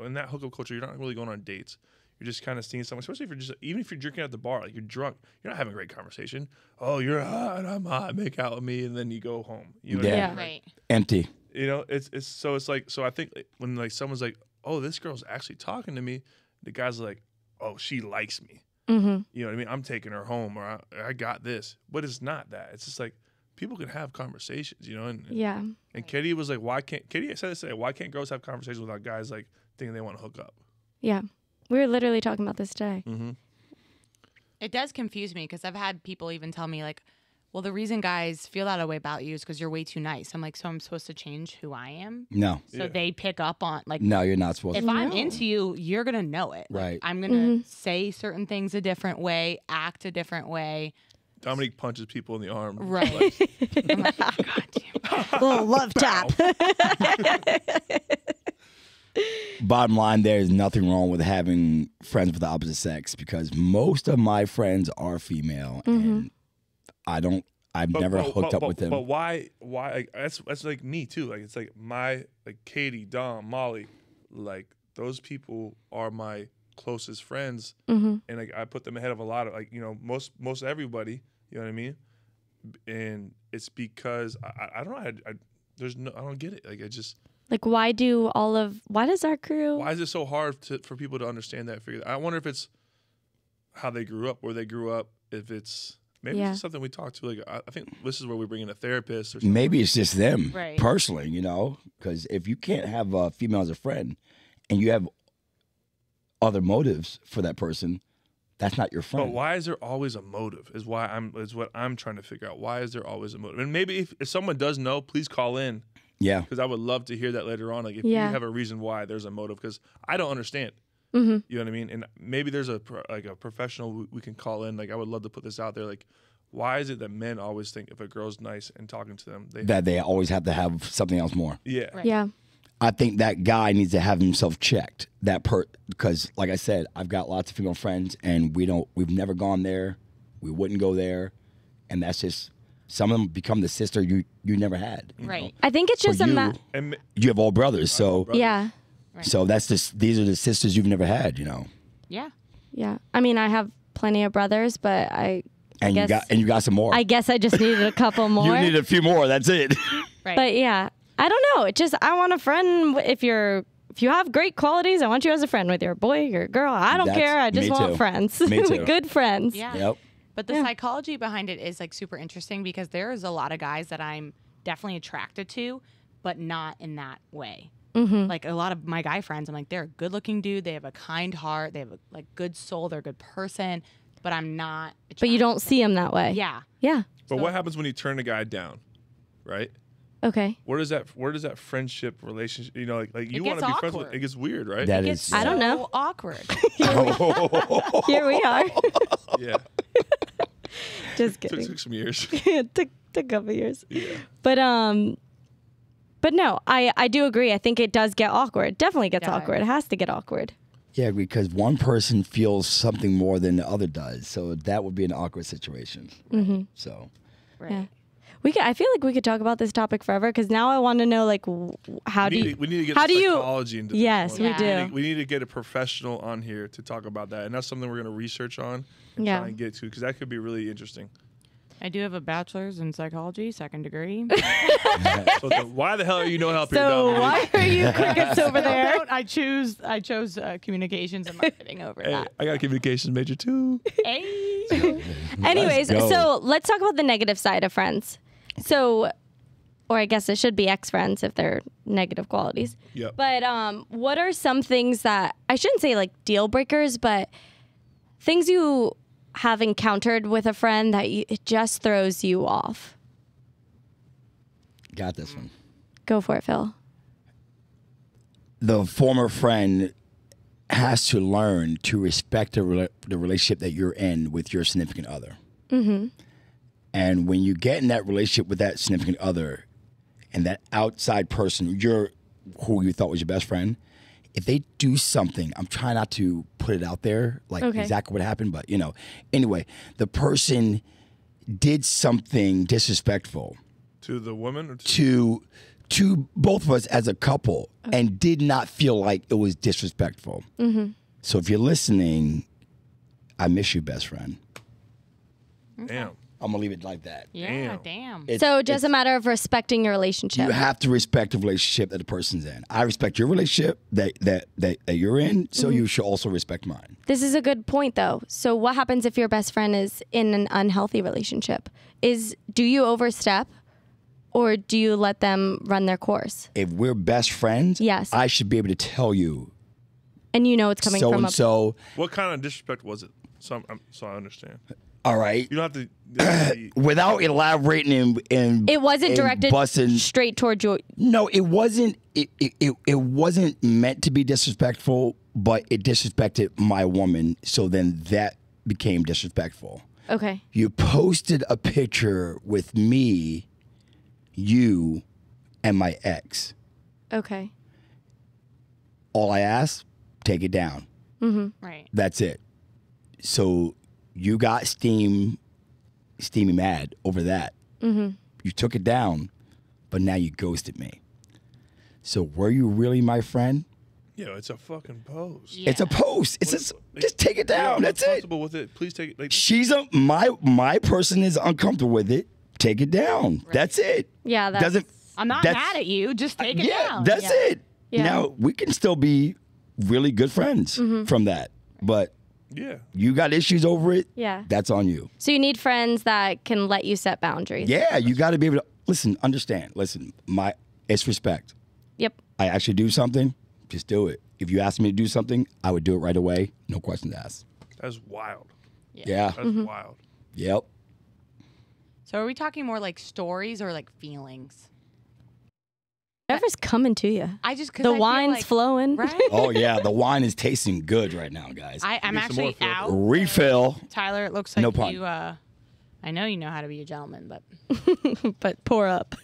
A: in that hookup culture, you're not really going on dates. You're just kind of seeing someone, especially if even if you're drinking at the bar, like you're drunk, you're not having a great conversation. Oh, you're hot, I'm hot, make out with me, and then you go home. You know what I mean?
D: Right.
B: Empty.
A: You know, it's like, so I think when like someone's like, oh, this girl's actually talking to me, the guy's like, oh, she likes me. You know what I mean? I'm taking her home, or I got this. But it's not that. It's just like people can have conversations, you know? And Katie was like, Katie said this today, why can't girls have conversations without guys like thinking they want to hook up?
C: Yeah. We were literally talking about this today.
D: It does confuse me because I've had people even tell me like, well, the reason guys feel that way about you is because you're way too nice. I'm like, so I'm supposed to change who I am?
B: No.
D: So they pick up on like.
B: No, you're not supposed to.
D: If I'm into you, you're going to know it.
B: Right.
D: Like, I'm going to say certain things a different way, act a different way.
A: Dominique punches people in the arm.
D: Right. I'm like, oh, God damn.
C: Little love tap.
B: Bottom line, there is nothing wrong with having friends with the opposite sex because most of my friends are female, and I've never hooked up with them.
A: But why? Like, that's like me too. Like it's like Katie, Dom, Molly, like those people are my closest friends, and like I put them ahead of a lot of like, you know, most everybody. You know what I mean? And it's because I don't know. I don't get it. Like I just.
C: Like, why does our crew?
A: Why is it so hard for people to understand that? I wonder if it's how they grew up, where they grew up. If it's maybe it's something we talk to. Like, I think this is where we bring in a therapist or something.
B: Maybe it's just them
D: Right.
B: personally, you know, because if you can't have a female as a friend and you have other motives for that person, that's not your friend.
A: But why is there always a motive? Is what I'm trying to figure out. Why is there always a motive? And maybe if someone does know, please call in.
B: Yeah.
A: Because I would love to hear that later on. Like if you have a reason why there's a motive, because I don't understand. You know what I mean? And maybe there's a professional we can call in. Like I would love to put this out there. Like, why is it that men always think if a girl's nice and talking to them,
B: they always have to have something else more?
A: Yeah.
D: Right.
C: Yeah.
B: I think that guy needs to have himself checked. Because like I said, I've got lots of female friends, and we've never gone there. We wouldn't go there, and that's just. Some of them become the sister you never had.
D: Right.
B: Know?
C: I think it's just
A: And
B: You have all brothers, so
C: yeah.
D: Right.
B: so that's just these are the sisters you've never had, you know.
D: Yeah.
C: Yeah. I mean, I have plenty of brothers, but I guess
B: you got some more.
C: I guess I just needed a couple more.
B: You need a few more. That's it.
D: Right.
C: But yeah, I don't know. It just I want a friend. If you have great qualities, I want you as a friend with your boy, your girl. I don't care. I just
B: me
C: want
B: too.
C: friends.
B: Me too.
C: Good friends.
D: Yeah.
B: Yep.
D: But the psychology behind it is like super interesting because there is a lot of guys that I'm definitely attracted to, but not in that way. Like a lot of my guy friends, I'm like, they're a good looking dude. They have a kind heart. They have a like good soul. They're a good person, but I'm not.
C: But you don't see them that way.
D: Yeah.
C: Yeah.
A: But what happens when you turn a guy down, right?
C: Okay.
A: Where does that friendship relationship? You know, like you want
D: gets
A: to be friends with.
D: awkward.
A: It gets weird, right?
B: That
D: It's
B: is.
C: I don't know.
D: so awkward.
C: Here we are.
A: Yeah.
C: Just
A: Took
C: kidding.
A: some years.
C: It took a couple years.
A: Yeah.
C: But no, I do agree. I think it does get awkward. Definitely gets
D: Yeah.
C: awkward. It has to get awkward.
B: Yeah, because one person feels something more than the other does, so that would be an awkward situation. So.
D: Right.
C: Yeah. I feel like we could talk about this topic forever because now I want to know like how do you
A: We need to get
C: how
A: the
C: do you
A: psychology into this
C: Yes,
A: one.
C: we do.
A: We need to get a professional on here to talk about that, and that's something we're going to research on and
C: Yeah.
A: try and get to because that could be really interesting.
D: I do have a bachelor's in psychology, 2nd degree.
A: So why the hell are you no help here,
C: So
A: Dominique?
C: why are you crickets over there?
D: I chose communications and marketing over
A: Hey,
D: that.
A: I got a communications major too.
D: Hey.
C: Anyways,
B: Let's go.
C: so let's talk about the negative side of friends. So or I guess it should be ex-friends if they're negative qualities.
A: Yep.
C: But what are some things that, I shouldn't say like deal breakers, but things you have encountered with a friend that it just throws you off?
B: Got this one.
C: Go for it, Phil.
B: The former friend has to learn to respect the relationship that you're in with your significant other. Mm-hmm. And when you get in that relationship with that significant other and that outside person, who you thought was your best friend, if they do something, I'm trying not to put it out there, like exactly what happened, but anyway, the person did something disrespectful
A: To the woman or
B: to both of us as a couple and did not feel like it was disrespectful. Mm-hmm. So if you're listening, I miss you, best friend.
A: Damn.
B: I'm going to leave it like that.
D: Yeah, damn.
C: So just a matter of respecting your relationship.
B: You have to respect the relationship that the person's in. I respect your relationship that you're in, so you should also respect mine.
C: This is a good point, though. So what happens if your best friend is in an unhealthy relationship? Do you overstep? Or do you let them run their course?
B: If we're best friends,
C: yes,
B: I should be able to tell you.
C: And you know it's coming from
B: so.
A: What kind of disrespect was it? So I understand.
B: All right.
A: You don't have to.
B: Without elaborating in
C: it wasn't directed
B: busting,
C: straight towards you.
B: No, it wasn't. It wasn't meant to be disrespectful, but it disrespected my woman. So then that became disrespectful.
C: Okay.
B: You posted a picture with me, you, and my ex.
C: Okay.
B: All I asked, take it down.
C: Mm-hmm.
D: Right.
B: That's it. So you got steamy mad over that.
C: Mm-hmm.
B: You took it down, but now you ghosted me. So were you really my friend?
A: Yeah, it's a fucking post.
D: Yeah.
B: It's a post. Just take it down. That's it.
A: Comfortable with it? Please take it. Like,
B: She's my person is uncomfortable with it. Take it down. Right. That's it.
C: Yeah,
D: I'm not mad at you. Just take it down.
B: That's it.
C: Yeah.
B: Now we can still be really good friends from that, but
A: yeah,
B: you got issues over it.
C: Yeah,
B: that's on you.
C: So you need friends that can let you set boundaries.
B: Yeah, you got to be able to listen, understand. Listen, it's respect.
C: Yep.
B: I actually do something, just do it. If you ask me to do something, I would do it right away. No questions asked.
A: that's wild.
B: Yeah.
A: That's wild.
B: Yep.
D: So are we talking more like stories or like feelings?
C: Whatever's coming to you.
D: The
C: wine's flowing.
D: Right?
B: Oh yeah, the wine is tasting good right now, guys.
D: I'm
A: Need some more,
D: actually
A: Phil.
D: out.
B: Refill.
D: Tyler, it looks like
B: No pun.
D: you. I know you know how to be a gentleman, but
C: But pour up.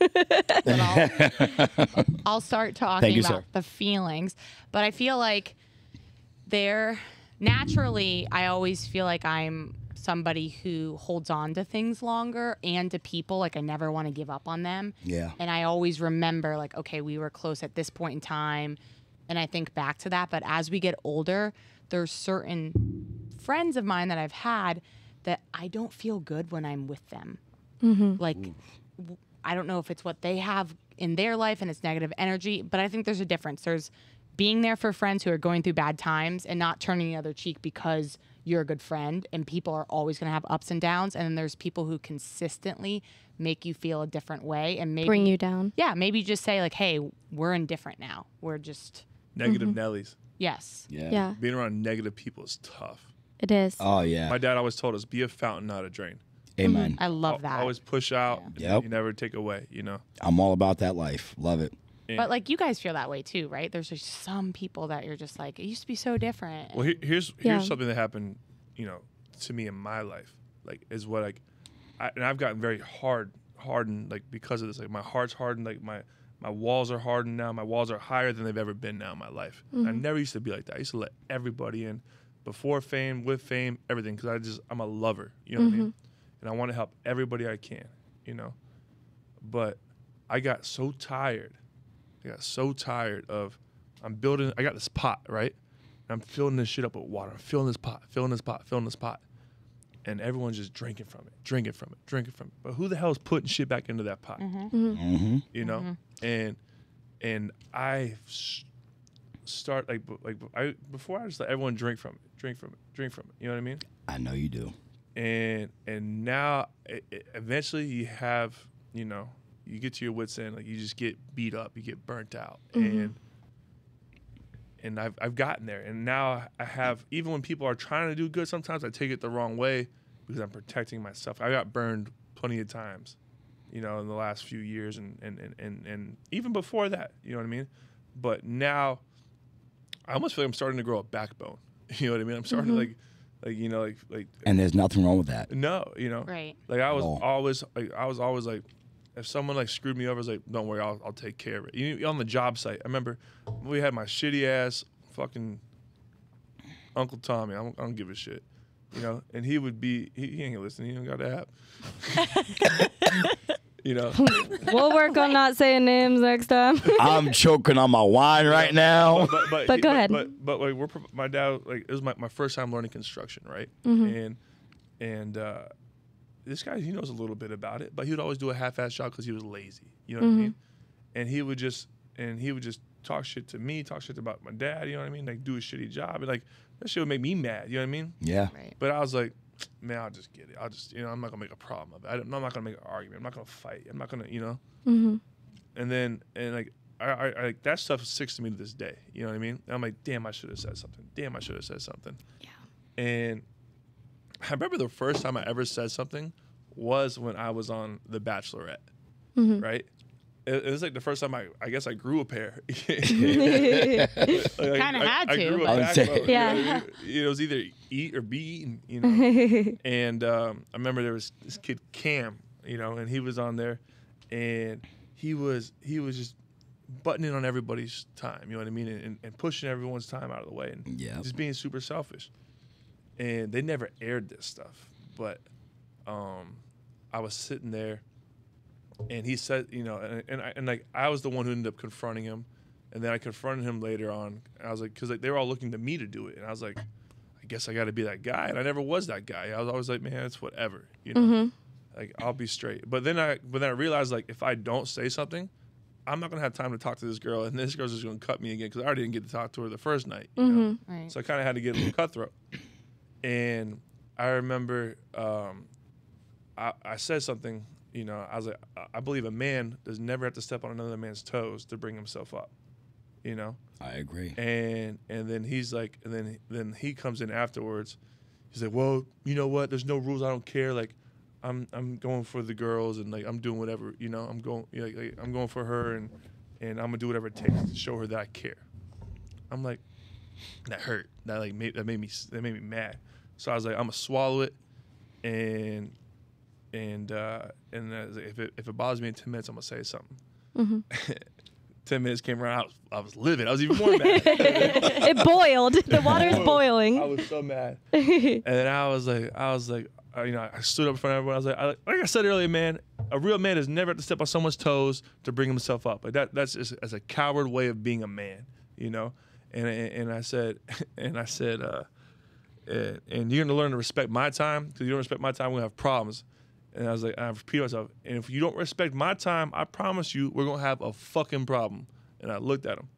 D: I'll start talking
B: you,
D: about
B: sir.
D: the feelings. But I feel like naturally, I always feel like I'm somebody who holds on to things longer and to people. Like I never want to give up on them.
B: Yeah.
D: And I always remember like, okay, we were close at this point in time. And I think back to that. But as we get older, there's certain friends of mine that I've had that I don't feel good when I'm with them.
C: Mm-hmm.
D: Like, I don't know if it's what they have in their life and it's negative energy, but I think there's a difference. There's being there for friends who are going through bad times and not turning the other cheek because you're a good friend, and people are always going to have ups and downs. And then there's people who consistently make you feel a different way and maybe
C: Bring you down.
D: Yeah, maybe just say like, hey, we're indifferent now. We're just
A: Negative Nellies.
D: yes.
C: Yeah,
A: Being around negative people is tough.
C: it is.
B: Oh yeah.
A: My dad always told us, be a fountain, not a drain.
B: Amen.
D: I love that.
A: Always push out.
B: Yep.
A: You never take away, you know?
B: I'm all about that life. Love it.
D: But like you guys feel that way too, right? There's just some people that you're just like, it used to be so different.
A: Well, here's
C: Yeah.
A: something that happened, to me in my life. Like, is what and I've gotten very hardened, like, because of this. Like, my heart's hardened. Like, my walls are hardened now. My walls are higher than they've ever been now in my life. I never used to be like that. I used to let everybody in, before fame, with fame, everything, because I'm a lover. You know what I mean? And I want to help everybody I can, But I got so tired. Of, I got this pot, right? And I'm filling this shit up with water. I'm filling this pot. And everyone's just drinking from it. But who the hell is putting shit back into that pot? You know? And I start, before I just let everyone drink from it. You know what I mean?
B: I know you do.
A: And now, eventually you have, you get to your wits end, like you just get beat up, you get burnt out, and I've gotten there, and now I have, even when people are trying to do good, sometimes I take it the wrong way because I'm protecting myself. I got burned plenty of times, in the last few years, and even before that, you know what I mean? But now I almost feel like I'm starting to grow a backbone. You know what I mean? I'm starting to like.
B: And there's nothing wrong with that.
A: No,
D: Right.
A: Like I was always like, if someone like screwed me over, I was like, don't worry, I'll take care of it. On the job site, I remember we had my shitty ass fucking Uncle Tommy. I don't give a shit, and he would be, he ain't listening. He don't got the app.
C: We'll work on not saying names next time.
B: I'm choking on my wine right now.
C: But go ahead.
A: But like my dad, like it was my first time learning construction, right? And this guy, he knows a little bit about it, but he would always do a half-ass job because he was lazy. You know what I mean? And he would just talk shit to me, talk shit about my dad. You know what I mean? Like do a shitty job, and like that shit would make me mad. You know what I mean?
B: Yeah.
D: Right.
A: But I was like, man, I'll just get it. I'll just, I'm not gonna make a problem of it. I'm not gonna make an argument. I'm not gonna fight. I'm not gonna, And then, like, I like that stuff sticks to me to this day. You know what I mean? And I'm like, damn, I should have said something. Damn, I should have said something. Yeah. And I remember the first time I ever said something was when I was on The Bachelorette, right? It was like the first time I guess I grew a pair.
D: Kind of had to.
A: I grew a backbone.
C: Yeah.
A: It was either eat or be eaten, And I remember there was this kid Cam, and he was on there, and he was just buttoning on everybody's time, you know what I mean, and pushing everyone's time out of the way, and just being super selfish. And they never aired this stuff, but I was sitting there. And he said, and I was the one who ended up confronting him, and then I confronted him later on. And I was like, because they were all looking to me to do it, and I was like, I guess I got to be that guy, and I never was that guy. I was always like, man, it's whatever, like I'll be straight. But then I realized, like, if I don't say something, I'm not gonna have time to talk to this girl, and this girl's just gonna cut me again because I already didn't get to talk to her the first night.
D: Right.
A: So I kind of had to get a little cutthroat. And I remember I said something. I was like, I believe a man does never have to step on another man's toes to bring himself up.
B: I agree.
A: And then he's like, and then he comes in afterwards. He's like, well, you know what? There's no rules. I don't care. Like, I'm going for the girls, and like I'm doing whatever. I'm going I'm going for her, and I'm gonna do whatever it takes to show her that I care. I'm like, that hurt. That made me mad. So I was like, I'm gonna swallow it, and if it bothers me in 10 minutes, I'm gonna say something. 10 minutes came around, I was livid. I was even more mad.
C: It boiled. The water's boiling.
A: I was so mad. And then I was like, I stood up in front of everyone. I was like, like I said earlier, man, a real man does never have to step on someone's toes to bring himself up. Like that's just as a coward way of being a man, And I said, and you're gonna learn to respect my time, because you don't respect my time, we're gonna have problems. And I was like, I repeat myself, and if you don't respect my time, I promise you, we're gonna have a fucking problem. And I looked at him,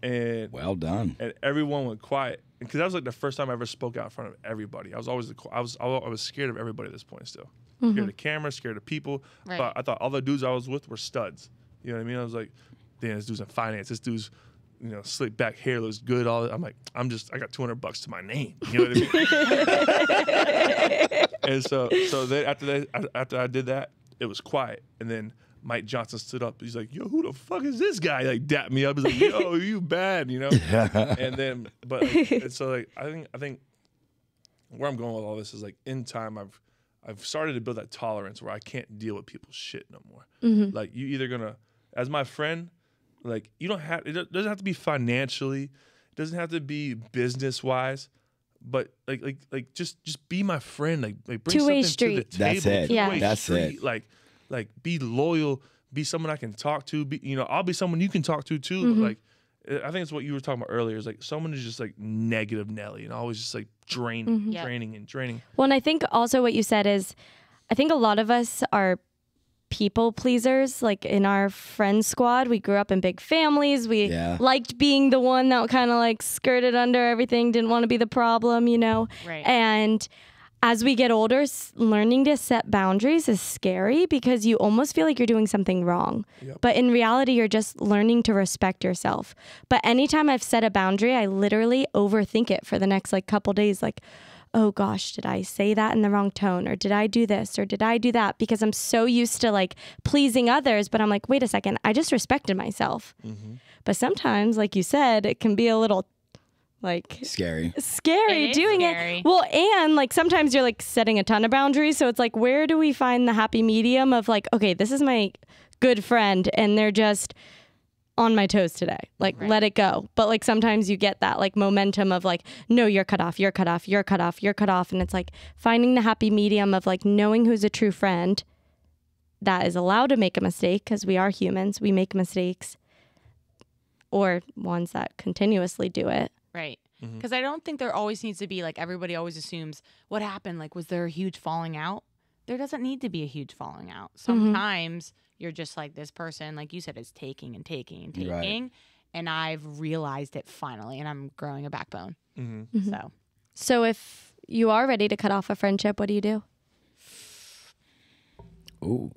A: and
B: well done.
A: And everyone went quiet, because that was like the first time I ever spoke out in front of everybody. I was always I was scared of everybody at this point still. Scared of the camera, scared of people.
D: Right.
A: I thought all the dudes I was with were studs. You know what I mean? I was like, damn, this dude's in finance. This dude's slick back hair, looks good. I'm like, I got $200 to my name. You know what I mean? And so then after I did that, it was quiet. And then Mike Johnson stood up. He's like, yo, who the fuck is this guy? Like, dapped me up. He's like, yo, you bad, And then, but and so like, I think where I'm going with all this is like, in time, I've started to build that tolerance where I can't deal with people's shit no more. Like, you either gonna, as my friend, like, you don't have, it doesn't have to be financially, it doesn't have to be business wise, but like just be my friend, like bring
C: Two-way
A: something to the table.
B: That's it.
C: Yeah.
B: That's it.
A: Like be loyal, be someone I can talk to, I'll be someone you can talk to too. Like, I think it's what you were talking about earlier, is like someone who's just like negative Nelly and always just like draining.
C: Well, and I think also what you said is, I think a lot of us are people pleasers. Like in our friend squad, we grew up in big families. We liked being the one that kind of like skirted under everything, didn't want to be the problem,
D: Right.
C: And as we get older, learning to set boundaries is scary because you almost feel like you're doing something wrong.
A: Yep.
C: But in reality, you're just learning to respect yourself. But anytime I've set a boundary, I literally overthink it for the next like couple days. Like, oh gosh, did I say that in the wrong tone? Or did I do this? Or did I do that? Because I'm so used to like pleasing others. But I'm like, wait a second, I just respected myself.
A: Mm-hmm.
C: But sometimes, like you said, it can be a little like
B: Scary.
C: scary
D: It is
C: doing
D: scary.
C: it. Well, and like sometimes you're like setting a ton of boundaries. So it's like, where do we find the happy medium of like, okay, this is my good friend and they're just on my toes today. Like,
D: Right.
C: let it go. But like sometimes you get that like momentum of like, no, you're cut off, you're cut off, you're cut off, you're cut off. And it's like finding the happy medium of like knowing who's a true friend that is allowed to make a mistake because we are humans. We make mistakes, or ones that continuously do it.
D: Right.
A: Mhm.
D: Because I don't think there always needs to be like everybody always assumes what happened. Like, was there a huge falling out? There doesn't need to be a huge falling out. Sometimes you're just like this person, like you said, is taking and taking and taking.
B: Right.
D: And I've realized it finally, and I'm growing a backbone.
A: Mm-hmm.
D: So
C: So if you are ready to cut off a friendship, what do you do?
B: Ooh.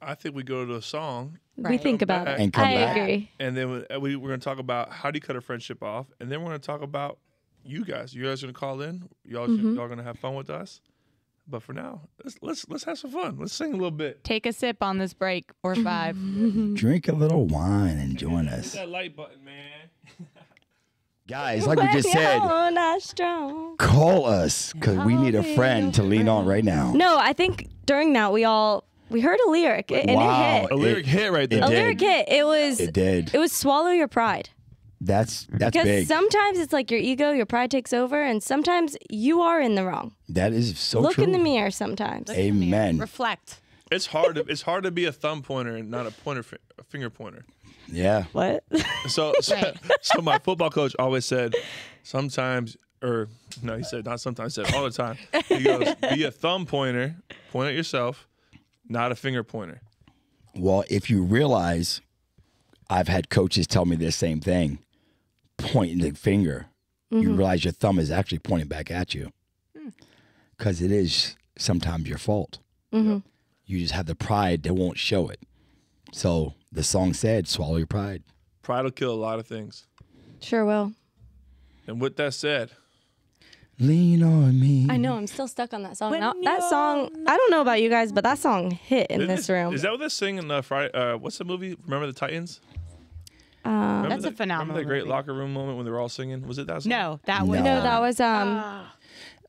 A: I think we go to a song,
C: We
D: Right.
C: think about
A: back.
C: it.
B: And come
C: I
B: back.
C: agree.
A: and then we're going to talk about how do you cut a friendship off, and then we're going to talk about you guys. You guys are going to call in. Y'all going to have fun with us. But for now, let's have some fun. Let's sing a little bit.
D: take a sip on this break or 5.
B: Drink a little wine and join us.
A: Hit that like button, man.
B: Guys, like we just said,
C: Oh, not strong.
B: call us because we need a friend to lean on right now.
C: No, I think during that we heard a lyric and
B: Wow.
C: it hit.
A: A lyric hit right there.
C: A
B: did.
C: lyric hit.
B: It did.
C: It was swallow your pride.
B: That's
C: Because
B: big.
C: sometimes it's like your ego, your pride takes over, and sometimes you are in the wrong.
B: That is so
C: Look
B: true.
C: in the mirror sometimes.
B: Amen.
D: Reflect.
A: It's hard to be a thumb pointer and not a finger pointer.
B: Yeah.
C: What?
A: So my football coach always said, sometimes, or no, he said not sometimes, he said all the time. He goes, be a thumb pointer, point at yourself, not a finger pointer.
B: Well, if you realize, I've had coaches tell me the same thing, pointing the finger. You realize your thumb is actually pointing back at you. Because it is sometimes your fault. You just have the pride that won't show it. So the song said, swallow your pride.
A: Pride will kill a lot of things.
C: Sure will.
A: And with that said,
B: Lean on me.
C: I know, I'm still stuck on that song. That song, I don't know about you guys, but that song hit in this room.
A: Is that what they're singing Friday? What's the movie? Remember the Titans? Remember
D: That's a
A: that-
D: phenomenal
A: Remember that great
D: movie.
A: locker room moment when they were all singing? Was it that song?
D: No, that was
C: No, that was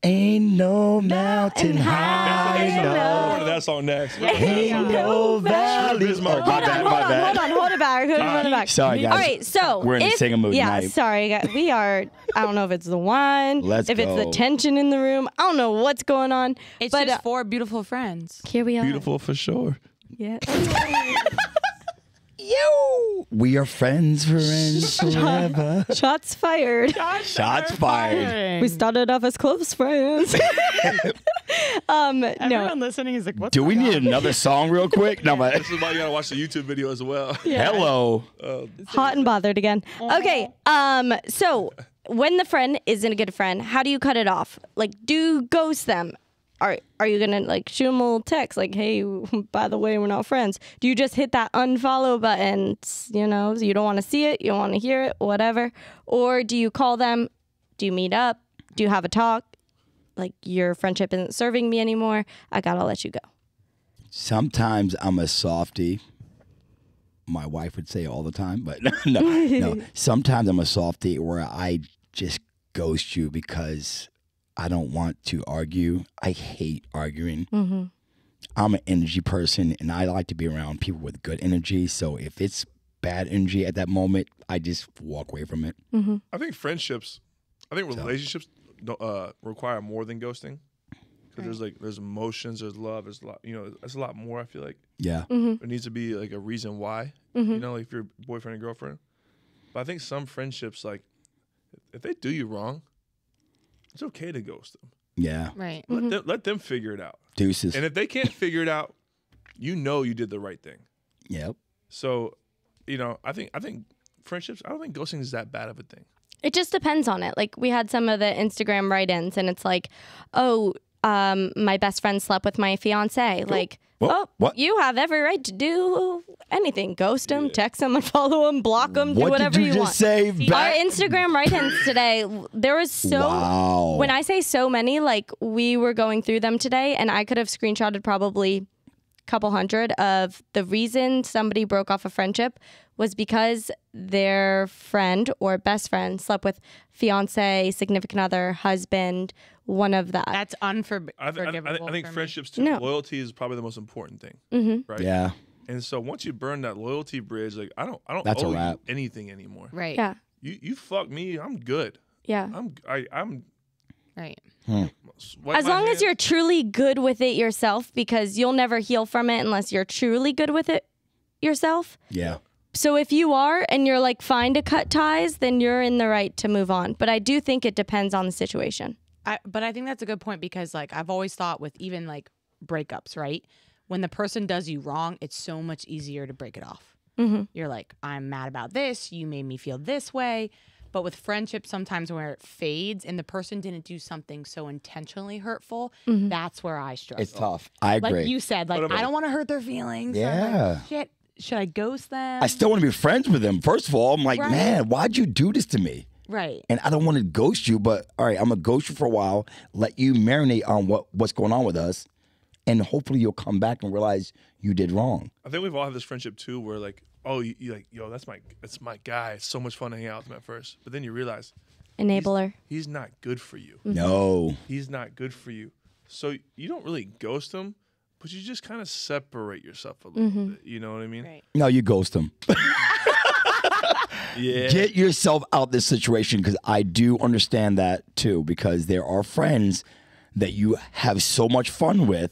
B: Ain't no mountain high
A: Next song. We're
B: enough.
A: going to that song next.
B: Ain't no valley.
A: Here's my-
B: Oh, my bad, my bad.
C: hold it back. Hold it back.
B: Sorry, guys.
C: All right, so
B: We're in the singing mood
C: Yeah,
B: tonight.
C: sorry, guys. We are. I don't know if it's the wine,
B: Let's
C: if it's the
B: go.
C: tension in the room. I don't know what's going on.
D: It's
C: but
D: just 4 beautiful friends.
C: here we are.
A: Beautiful for sure.
C: Yeah.
B: We are friends forever.
C: Shots fired.
B: Shots fired.
C: We started off as close friends. No.
D: Everyone listening is like, what's
B: Do we
D: going
B: need
D: on?
B: another song real quick? No, but
A: This is why you got to watch the YouTube video as well.
B: hello.
C: Hot and bothered again. Okay. So when the friend isn't a good friend, how do you cut it off? Like, do you ghost them? Are you gonna like shoot them a little text like, hey, by the way, we're not friends? Do you just hit that unfollow button? You know, you don't want to see it, you don't want to hear it, whatever. Or do you call them? Do you meet up? Do you have a talk? Like, your friendship isn't serving me anymore. I gotta let you go.
B: Sometimes I'm a softie. My wife would say all the time, but no. Sometimes I'm a softie where I just ghost you because I don't want to argue. I hate arguing. I'm an energy person, and I like to be around people with good energy. So if it's bad energy at that moment, I just walk away from it.
A: I think relationships don't, require more than ghosting. Because there's emotions, there's love, there's a lot, there's a lot more, I feel like.
B: Yeah.
A: There needs to be like a reason why, like if you're boyfriend and girlfriend. But I think some friendships, like, if they do you wrong, it's okay to ghost them.
B: Yeah.
D: Right.
A: Let them figure it out.
B: Deuces.
A: And if they can't figure it out, you did the right thing.
B: Yep.
A: So, I think friendships, I don't think ghosting is that bad of a thing.
C: It just depends on it. Like, we had some of the Instagram write-ins, and it's like, oh, my best friend slept with my fiance. Like,
B: What?
C: you have every right to do anything. Ghost him, text him, unfollow him, block him, do whatever
B: What did you just
C: want.
B: say?
C: Our Instagram write-ins today, there was
B: Wow.
C: when I say so many, like we were going through them today, and I could have screenshotted probably a couple hundred of the reason somebody broke off a friendship was because their friend or best friend slept with fiance, significant other, husband, one of that.
D: That's unforgivable.
A: I think
D: for me.
A: friendships too.
C: No.
A: Loyalty is probably the most important thing, right?
B: Yeah.
A: And so once you burn that loyalty bridge, like I don't
B: That's a
A: owe
B: wrap.
A: you anything anymore.
D: Right.
C: Yeah.
A: You fuck me, I'm good.
C: Yeah.
A: I'm
D: Right.
A: wipe
C: As
A: my
C: long as
A: hands.
C: you're truly good with it yourself, because you'll never heal from it unless you're truly good with it yourself.
B: Yeah.
C: So if you are and you're like fine to cut ties, then you're in the right to move on. But I do think it depends on the situation.
D: But I think that's a good point because like I've always thought with even like breakups, right? When the person does you wrong, it's so much easier to break it off. You're like, I'm mad about this. You made me feel this way. But with friendship, sometimes where it fades and the person didn't do something so intentionally hurtful, that's where I struggle.
B: It's tough. I agree.
D: Like you said, like I don't want to hurt their feelings. So I'm like,
B: Yeah.
D: shit, should I ghost them?
B: I still want to be friends with them. First of all, I'm like,
D: Right.
B: man, why'd you do this to me?
D: Right.
B: And I don't want to ghost you, but all right, I'm gonna ghost you for a while, let you marinate on what's going on with us, and hopefully you'll come back and realize you did wrong.
A: I think we've all had this friendship too, where like, oh, you like, yo, that's my guy. It's so much fun to hang out with him at first, but then you realize
C: Enabler.
A: he's not good for you.
B: No.
A: He's not good for you. So you don't really ghost him, but you just kind of separate yourself a little bit. You know what I mean?
D: Right.
B: No, you ghost them.
A: Yeah.
B: Get yourself out this situation because I do understand that too, because there are friends that you have so much fun with,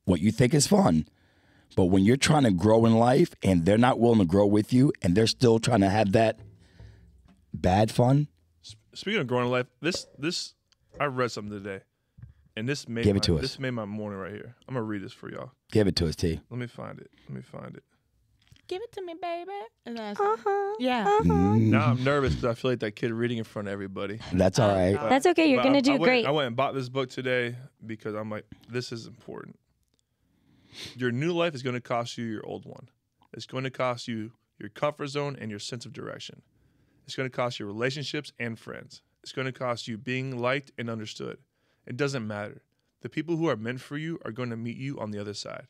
B: what you think is fun. But when you're trying to grow in life and they're not willing to grow with you and they're still trying to have that bad fun,
A: Speaking of growing in life, this I read something today, and this made
B: Give it to us.
A: This made my morning right here. I'm gonna read this for y'all.
B: give it to us, T.
A: Let me find it.
D: Give it to me, baby. And then yeah.
A: Now I'm nervous because I feel like that kid reading in front of everybody.
B: That's all right.
C: That's okay. You're
A: But
C: going to do
A: I went,
C: great.
A: I went and bought this book today because I'm like, this is important. Your new life is going to cost you your old one. It's going to cost you your comfort zone and your sense of direction. It's going to cost you relationships and friends. It's going to cost you being liked and understood. It doesn't matter. The people who are meant for you are going to meet you on the other side.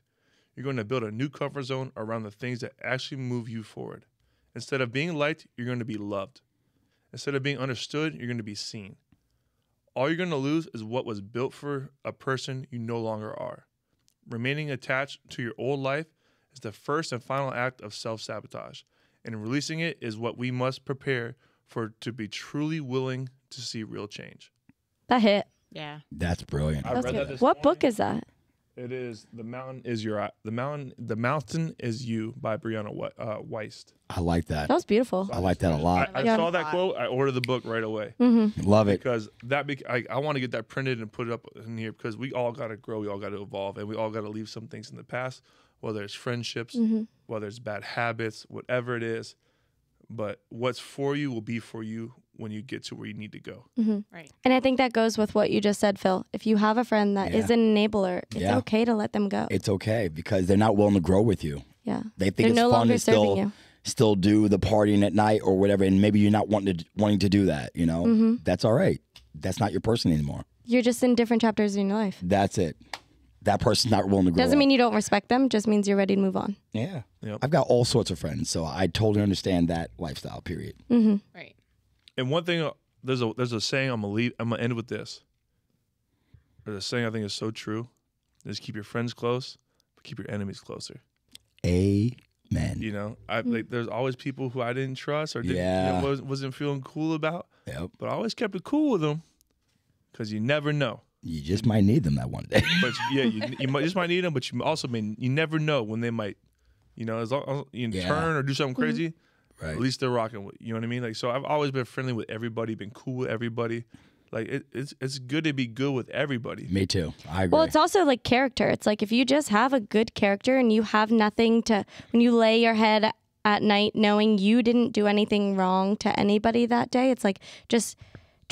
A: You're going to build a new comfort zone around the things that actually move you forward. Instead of being liked, you're going to be loved. Instead of being understood, you're going to be seen. All you're going to lose is what was built for a person you no longer are. Remaining attached to your old life is the first and final act of self-sabotage, and releasing it is what we must prepare for to be truly willing to see real change.
C: That hit.
D: Yeah.
B: That's brilliant.
A: I
C: That's
A: read
C: good.
A: that this
C: What book
A: morning.
C: is that?
A: It is The Mountain Is The Mountain Is You by Brianna Weist.
B: I like that.
C: That was beautiful.
B: I like that a lot.
A: I
C: Yeah.
A: saw that quote. I ordered the book right away
B: Love it.
A: because I want to get that printed and put it up in here because we all got to grow, we all got to evolve, and we all got to leave some things in the past, whether it's friendships, whether it's bad habits, whatever it is. But what's for you will be for you when you get to where you need to go.
D: Right.
C: And I think that goes with what you just said, Phil. If you have a friend that is an enabler, it's
B: Yeah.
C: okay to let them go.
B: It's okay because they're not willing to grow with you.
C: Yeah.
B: They think
C: They're
B: it's
C: no
B: fun
C: longer
B: to
C: serving you.
B: still do the partying at night or whatever, and maybe you're not wanting to do that. You know, that's all right. That's not your person anymore.
C: You're just in different chapters in your life.
B: That's it. That person's not willing to grow.
C: Doesn't mean you don't respect them, just means you're ready to move on.
B: Yeah.
A: Yep.
B: I've got all sorts of friends, so I totally understand that lifestyle. Period.
D: Right.
A: And one thing, there's a saying I'm gonna end with this. There's a saying I think is so true: is keep your friends close, but keep your enemies closer.
B: Amen.
A: You know, there's always people who I didn't trust or didn't,
B: Yeah.
A: wasn't feeling cool about,
B: Yep.
A: but I always kept it cool with them because you never know.
B: You just might need them that one day.
A: But yeah, just might need them, but you never know when they might, as long as you
B: Yeah.
A: turn or do something crazy.
B: Right.
A: At least they're rocking with you. Know what I mean? Like, so I've always been friendly with everybody, been cool with everybody. Like it's good to be good with everybody.
B: Me too. I agree.
C: Well, it's also like character. It's like if you just have a good character and you have nothing to, when you lay your head at night knowing you didn't do anything wrong to anybody that day, it's like just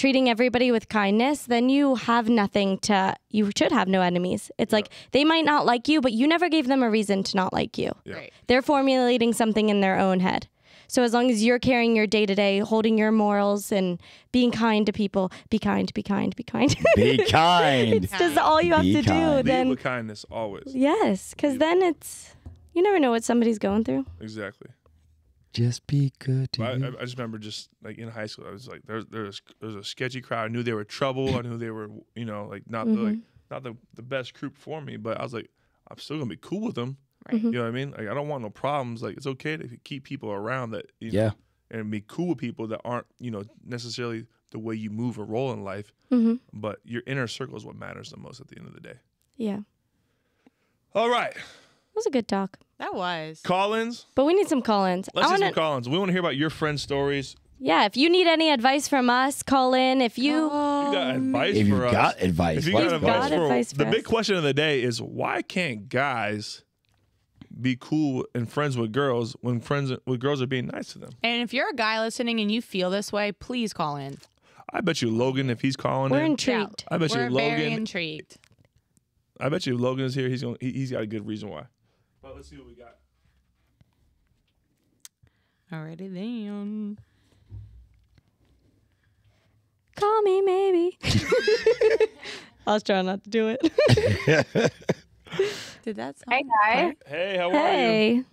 C: treating everybody with kindness, then you have nothing to, you should have no enemies. It's like they might not like you, but you never gave them a reason to not like you.
A: Yeah.
D: Right.
C: They're formulating something in their own head. So as long as you're carrying your day-to-day, holding your morals and being kind to people, be kind, be kind, be kind.
B: Be kind.
C: It's just all you have
B: Be
C: to do.
B: kind.
A: Lead
C: Then
A: with kindness always.
C: yes, because then it's, you never know what somebody's going through.
A: Exactly.
B: Just be good to
A: I
B: you.
A: just remember just like in high school, I was like, there's a sketchy crowd. I knew they were trouble. I knew they were, like not the best group for me. But I was like, I'm still gonna be cool with them.
D: Right.
A: You know what I mean? Like I don't want no problems. Like it's okay to keep people around that. You
B: Yeah.
A: know, and be cool with people that aren't necessarily the way you move or roll in life. But your inner circle is what matters the most at the end of the day.
C: Yeah. It
A: All right,
C: was a good talk.
D: That was.
A: call-ins.
C: But we need some call-ins.
A: Let's do some call-ins. We want to hear about your friend stories.
C: Yeah, if you need any advice from us, call in. If you
A: You got advice
B: If
A: for
B: you've
A: us.
B: got advice,
A: If you
B: let's
A: got
B: go.
A: advice,
C: advice
A: the
C: for
A: big
C: us.
A: question of the day is why can't guys be cool and friends with girls when friends with girls are being nice to them?
D: And if you're a guy listening and you feel this way, please call in.
A: I bet you Logan, if he's calling
C: we're
A: in,
C: intrigued.
A: I bet
D: We're
A: you
D: very
A: Logan.
D: intrigued.
A: I bet you if Logan is here. He's got a good reason why. But let's see what we got.
D: Alrighty then.
C: Call me maybe. I was trying not to do it.
D: Did that sound
E: Hey guys,
A: Hey, how are you?
C: Hey.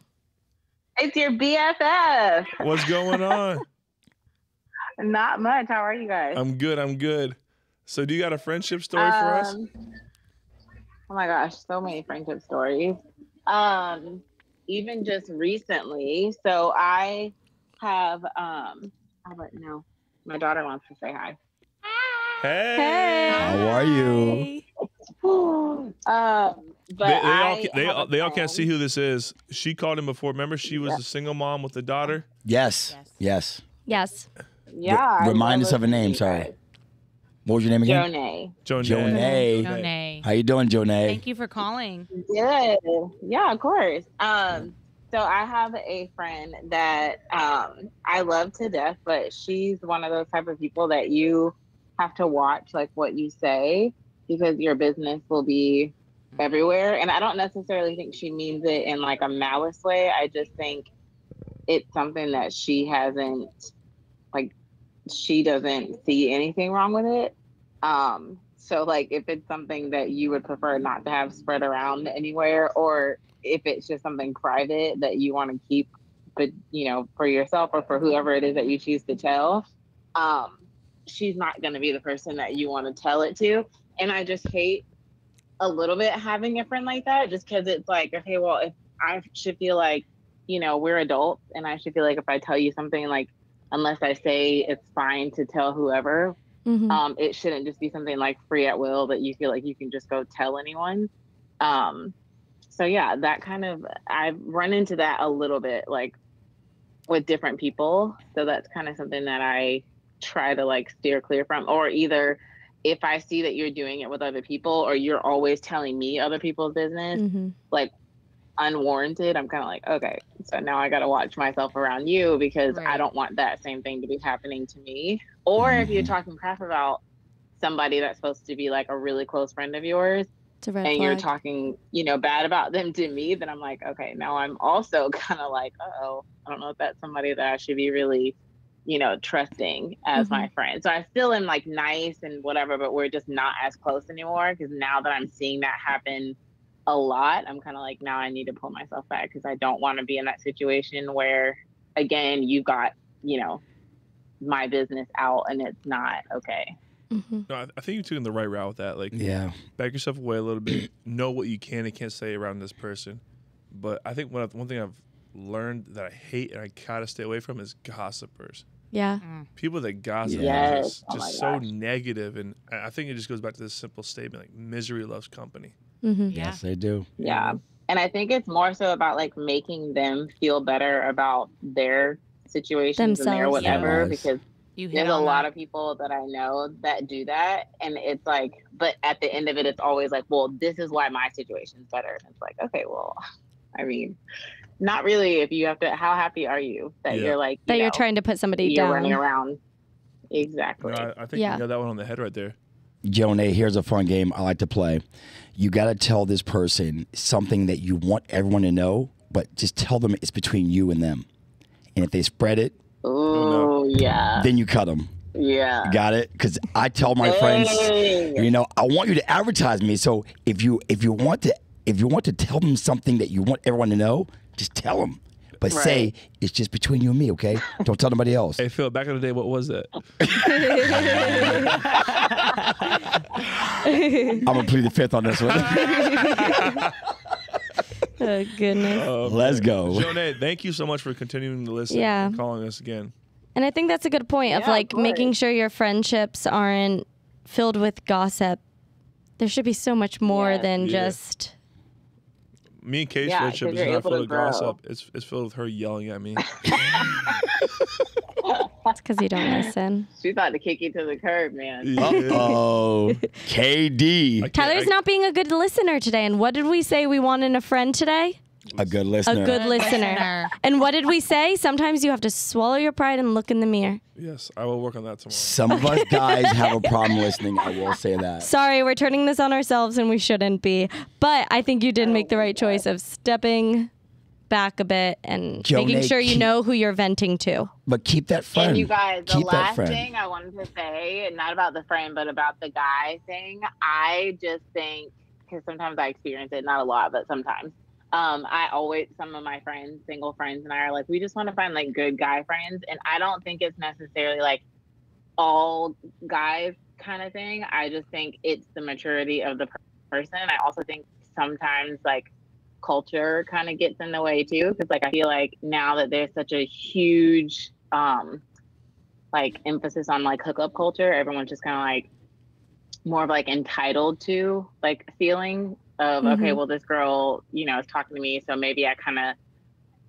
E: it's your BFF.
A: What's going on?
E: Not much. How are you guys?
A: I'm good. So do you got a friendship story for us?
E: Oh my gosh, so many friendship stories. Even just recently. So I have no, my daughter wants to say hi.
A: Hey.
B: How are you?
E: But
A: They all can't see who this is. She called him before. Remember, she was a single mom with a daughter.
B: Yes. Yes.
C: Yes.
E: Yeah.
B: Remind
E: I
B: us of her
E: love
B: name.
E: you
B: Sorry.
E: guys.
B: What was your name again?
E: Jonay.
A: Jonay.
B: Jonay. How you doing, Jonay?
D: Thank you for calling.
E: Good. Yeah, of course. So I have a friend that I love to death, but she's one of those type of people that you have to watch like what you say because your business will be everywhere. And I don't necessarily think she means it in like a malice way. I just think it's something that she hasn't, like, she doesn't see anything wrong with it. So like if it's something that you would prefer not to have spread around anywhere, or if it's just something private that you want to keep, but for yourself or for whoever it is that you choose to tell, she's not going to be the person that you want to tell it to. And I just hate a little bit having a friend like that, just because it's like, okay, well, if I should feel like, we're adults, and I should feel like if I tell you something, like, unless I say it's fine to tell whoever, it shouldn't just be something like free at will that you feel like you can just go tell anyone. So yeah, that kind of, I've run into that a little bit, like with different people. So that's kind of something that I try to like steer clear from, or either if I see that you're doing it with other people, or you're always telling me other people's business, like unwarranted, I'm kind of like, okay, so now I got to watch myself around you because I don't want that same thing to be happening to me. Or if you're talking crap about somebody that's supposed to be like a really close friend of yours,
C: It's a red
E: and
C: flag.
E: you're talking, bad about them to me, then I'm like, okay, now I'm also kind of like, uh-oh, I don't know if that's somebody that I should be really, trusting as my friend. So I still am like nice and whatever, but we're just not as close anymore. Because now that I'm seeing that happen a lot, I'm kind of like, now I need to pull myself back because I don't want to be in that situation where, again, you got, my business out and it's not okay.
A: No, I think you're taking the right route with that. Like, back yourself away a little bit. Know what you can and can't say around this person. But I think one thing I've learned that I hate and I gotta stay away from is gossipers.
C: Yeah.
A: People that gossip
E: Yes.
A: is
E: Oh my
A: just so
E: gosh.
A: negative, and I think it just goes back to this simple statement: like misery loves company.
B: Yes, they do.
E: Yeah. And I think it's more so about like making them feel better about their situations and their
C: Themselves.
E: whatever,
B: Yes.
E: because
D: You hit
E: there's a
D: on
E: lot
D: that.
E: of people that I know that do that. And it's like, but at the end of it, it's always like, well, this is why my situation's better. And it's like, okay, well, I mean, not really. If you have to, how happy are you that
A: Yeah.
E: you're like,
C: That you're trying to put somebody
E: you're
C: down.
E: running around. Exactly.
A: No, I think you nailed that one on the head right there.
B: Jonah, here's a fun game I like to play. You got to tell this person something that you want everyone to know, but just tell them it's between you and them. And if they spread it,
E: yeah.
B: then you cut them.
E: Yeah.
B: Got it? Because I tell my friends, you know, I want you to advertise me. So if you want to tell them something that you want everyone to know, just tell them. But say it's just between you and me, okay? Don't tell nobody else.
A: Hey Phil, back in the day, what was that?
B: I'm gonna plead the fifth on this one.
C: Oh, goodness.
B: Let's go.
A: Jonah, thank you so much for continuing to listen
C: Yeah.
A: and calling us again.
C: And I think that's a good point of like making sure your friendships aren't filled with gossip. There should be so much more than just.
A: Me and Kate's friendship is not filled with gossip. It's filled with her yelling at me.
C: It's because you don't listen.
E: She's about to kick you to the curb, man.
B: Uh-oh. KD.
C: Tyler's not being a good listener today. And what did we say we want in a friend today?
B: A good listener.
C: A good listener. And what did we say? Sometimes you have to swallow your pride and look in the mirror.
A: Yes, I will work on that tomorrow.
B: Some of us guys have a problem listening. I will say that.
C: Sorry, we're turning this on ourselves and we shouldn't be. But I think you did make the right choice of stepping back a bit and making sure you know who you're venting to.
B: But keep that friend.
E: And you guys, the
B: keep
E: last thing I wanted to say, not about the friend, but about the guy thing, I just think, because sometimes I experience it, not a lot, but sometimes. Some of my friends, single friends, and I are like, we just want to find like good guy friends. And I don't think it's necessarily like all guys kind of thing. I just think it's the maturity of the person. I also think sometimes like culture kind of gets in the way too. Cause like, I feel like now that there's such a huge, like emphasis on like hookup culture, everyone's just kind of like more of like entitled to like feeling of, okay, well, this girl, you know, is talking to me. So maybe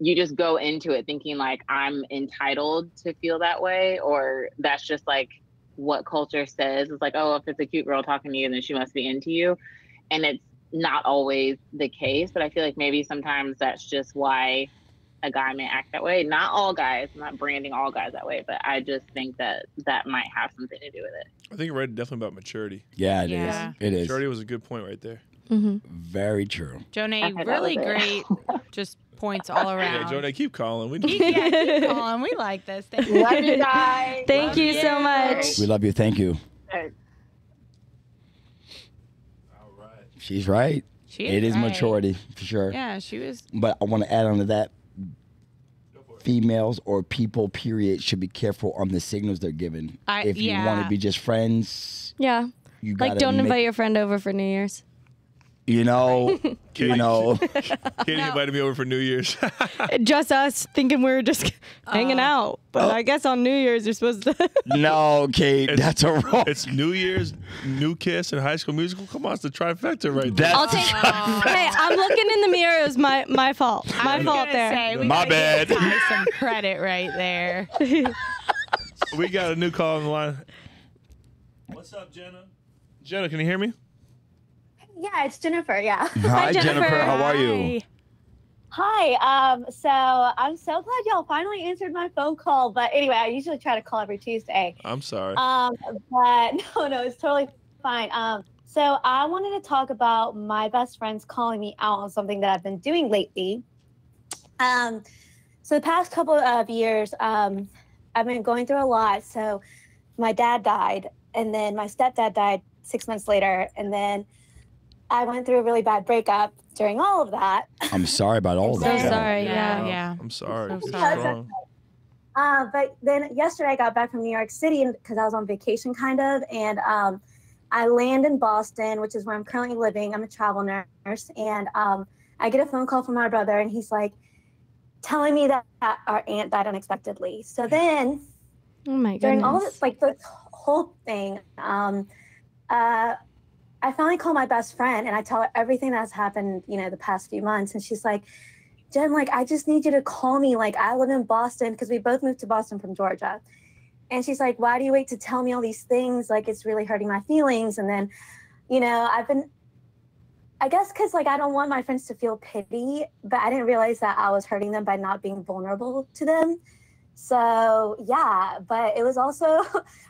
E: you just go into it thinking like I'm entitled to feel that way, or that's just like what culture says. It's like, oh, if it's a cute girl talking to you, then she must be into you. And it's not always the case, but I feel like maybe sometimes that's just why a guy may act that way. Not all guys, I'm not branding all guys that way, but I just think that might have something to do with it.
A: I think you're right, definitely about maturity.
B: Yeah, it is. It is.
A: Maturity was a good point right there.
B: Very true.
D: Jonah, really great just points all around.
A: Yeah, Jonah, keep calling. We
D: keep calling. We like this. Thank you.
E: Love you guys.
C: Thank you so much.
B: We love you. Thank you.
A: All right.
B: She's right. It is maturity for sure.
D: Yeah, she was.
B: But I want to add on to that. Females or people, period, should be careful on the signals they're given. If you want to be just friends, you gotta
C: don't invite your friend over for New Year's.
B: You know,
A: Katie invited me over for New Year's.
C: Just us thinking we were just hanging out. But I guess on New Year's you're supposed to.
B: No, Kate, that's a wrong.
A: It's New Year's, New Kiss, and High School Musical. Come on, it's the trifecta right there.
C: I'll take. Hey, I'm looking in the mirror. It was my fault. My fault there.
B: My bad.
D: Some credit right there.
A: We got a new call on the line. What's up, Jenna? Jenna, can you hear me?
F: Yeah, it's Jennifer. Yeah.
B: Hi, Jennifer. How are you?
F: Hi. So I'm so glad y'all finally answered my phone call. But anyway, I usually try to call every Tuesday.
A: I'm sorry.
F: But no, it's totally fine. So I wanted to talk about my best friends calling me out on something that I've been doing lately. So the past couple of years, I've been going through a lot. So my dad died, and then my stepdad died 6 months later, and then I went through a really bad breakup during all of that.
B: I'm sorry about all that.
C: So sorry.
D: Yeah.
A: I'm sorry.
D: So
A: You're
D: sorry.
A: strong.
F: But then yesterday I got back from New York City because I was on vacation kind of. And I land in Boston, which is where I'm currently living. I'm a travel nurse. And I get a phone call from my brother, and he's like telling me that our aunt died unexpectedly. So then during all of this, like the whole thing, I finally call my best friend and I tell her everything that's happened, you know, the past few months. And she's like, Jen, like, I just need you to call me. Like, I live in Boston because we both moved to Boston from Georgia. And she's like, why do you wait to tell me all these things? Like, it's really hurting my feelings. And then, you know, I guess because like, I don't want my friends to feel pity, but I didn't realize that I was hurting them by not being vulnerable to them. So yeah, but it was also,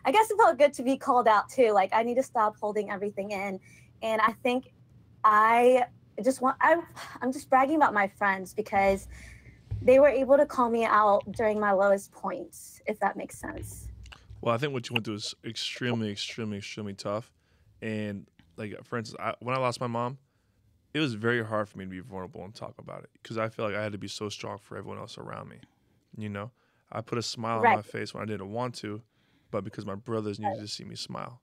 F: I guess it felt good to be called out too. Like I need to stop holding everything in. And I think I'm just bragging about my friends because they were able to call me out during my lowest points, if that makes sense.
A: Well, I think what you went through is extremely, extremely, extremely tough. And like, for instance, when I lost my mom, it was very hard for me to be vulnerable and talk about it because I feel like I had to be so strong for everyone else around me. You know, I put a smile on my face when I didn't want to, but because my brothers needed to see me smile,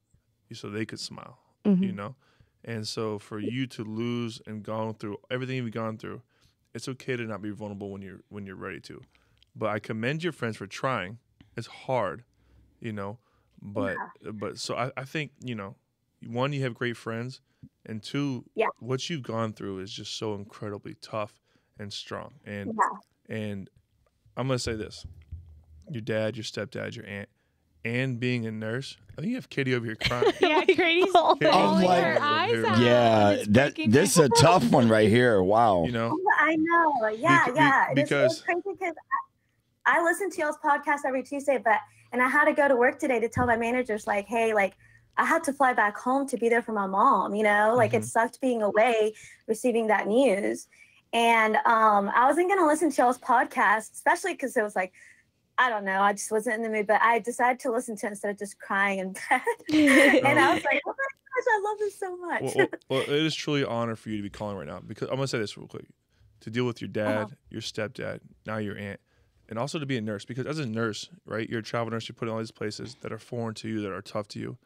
A: so they could smile. You know, and so for you to lose and gone through everything you've gone through, it's okay to not be vulnerable when you're ready to. But I commend your friends for trying. It's hard, you know, but so I think, you know, one, you have great friends, and two, what you've gone through is just so incredibly tough and strong. And I'm gonna say this: your dad, your stepdad, your aunt, and being a nurse. I think you have Katie over here crying.
D: Yeah, Katie's bawling her eyes out.
B: Yeah, this is a tough one right here. Wow.
A: You know,
F: I know. Yeah.
A: Because
F: it's crazy because I listen to y'all's podcast every Tuesday, and I had to go to work today to tell my managers, like, hey, like, I had to fly back home to be there for my mom, you know, like it sucked being away, receiving that news. And I wasn't going to listen to y'all's podcast, especially because it was like, I don't know, I just wasn't in the mood, but I decided to listen to it instead of just crying in bed. And I was like, oh my gosh, I love this so much.
A: Well, it is truly an honor for you to be calling right now, because I'm going to say this real quick. To deal with your dad, your stepdad, now your aunt, and also to be a nurse, because as a nurse, right, you're a travel nurse, you're put in all these places that are foreign to you, that are tough to you.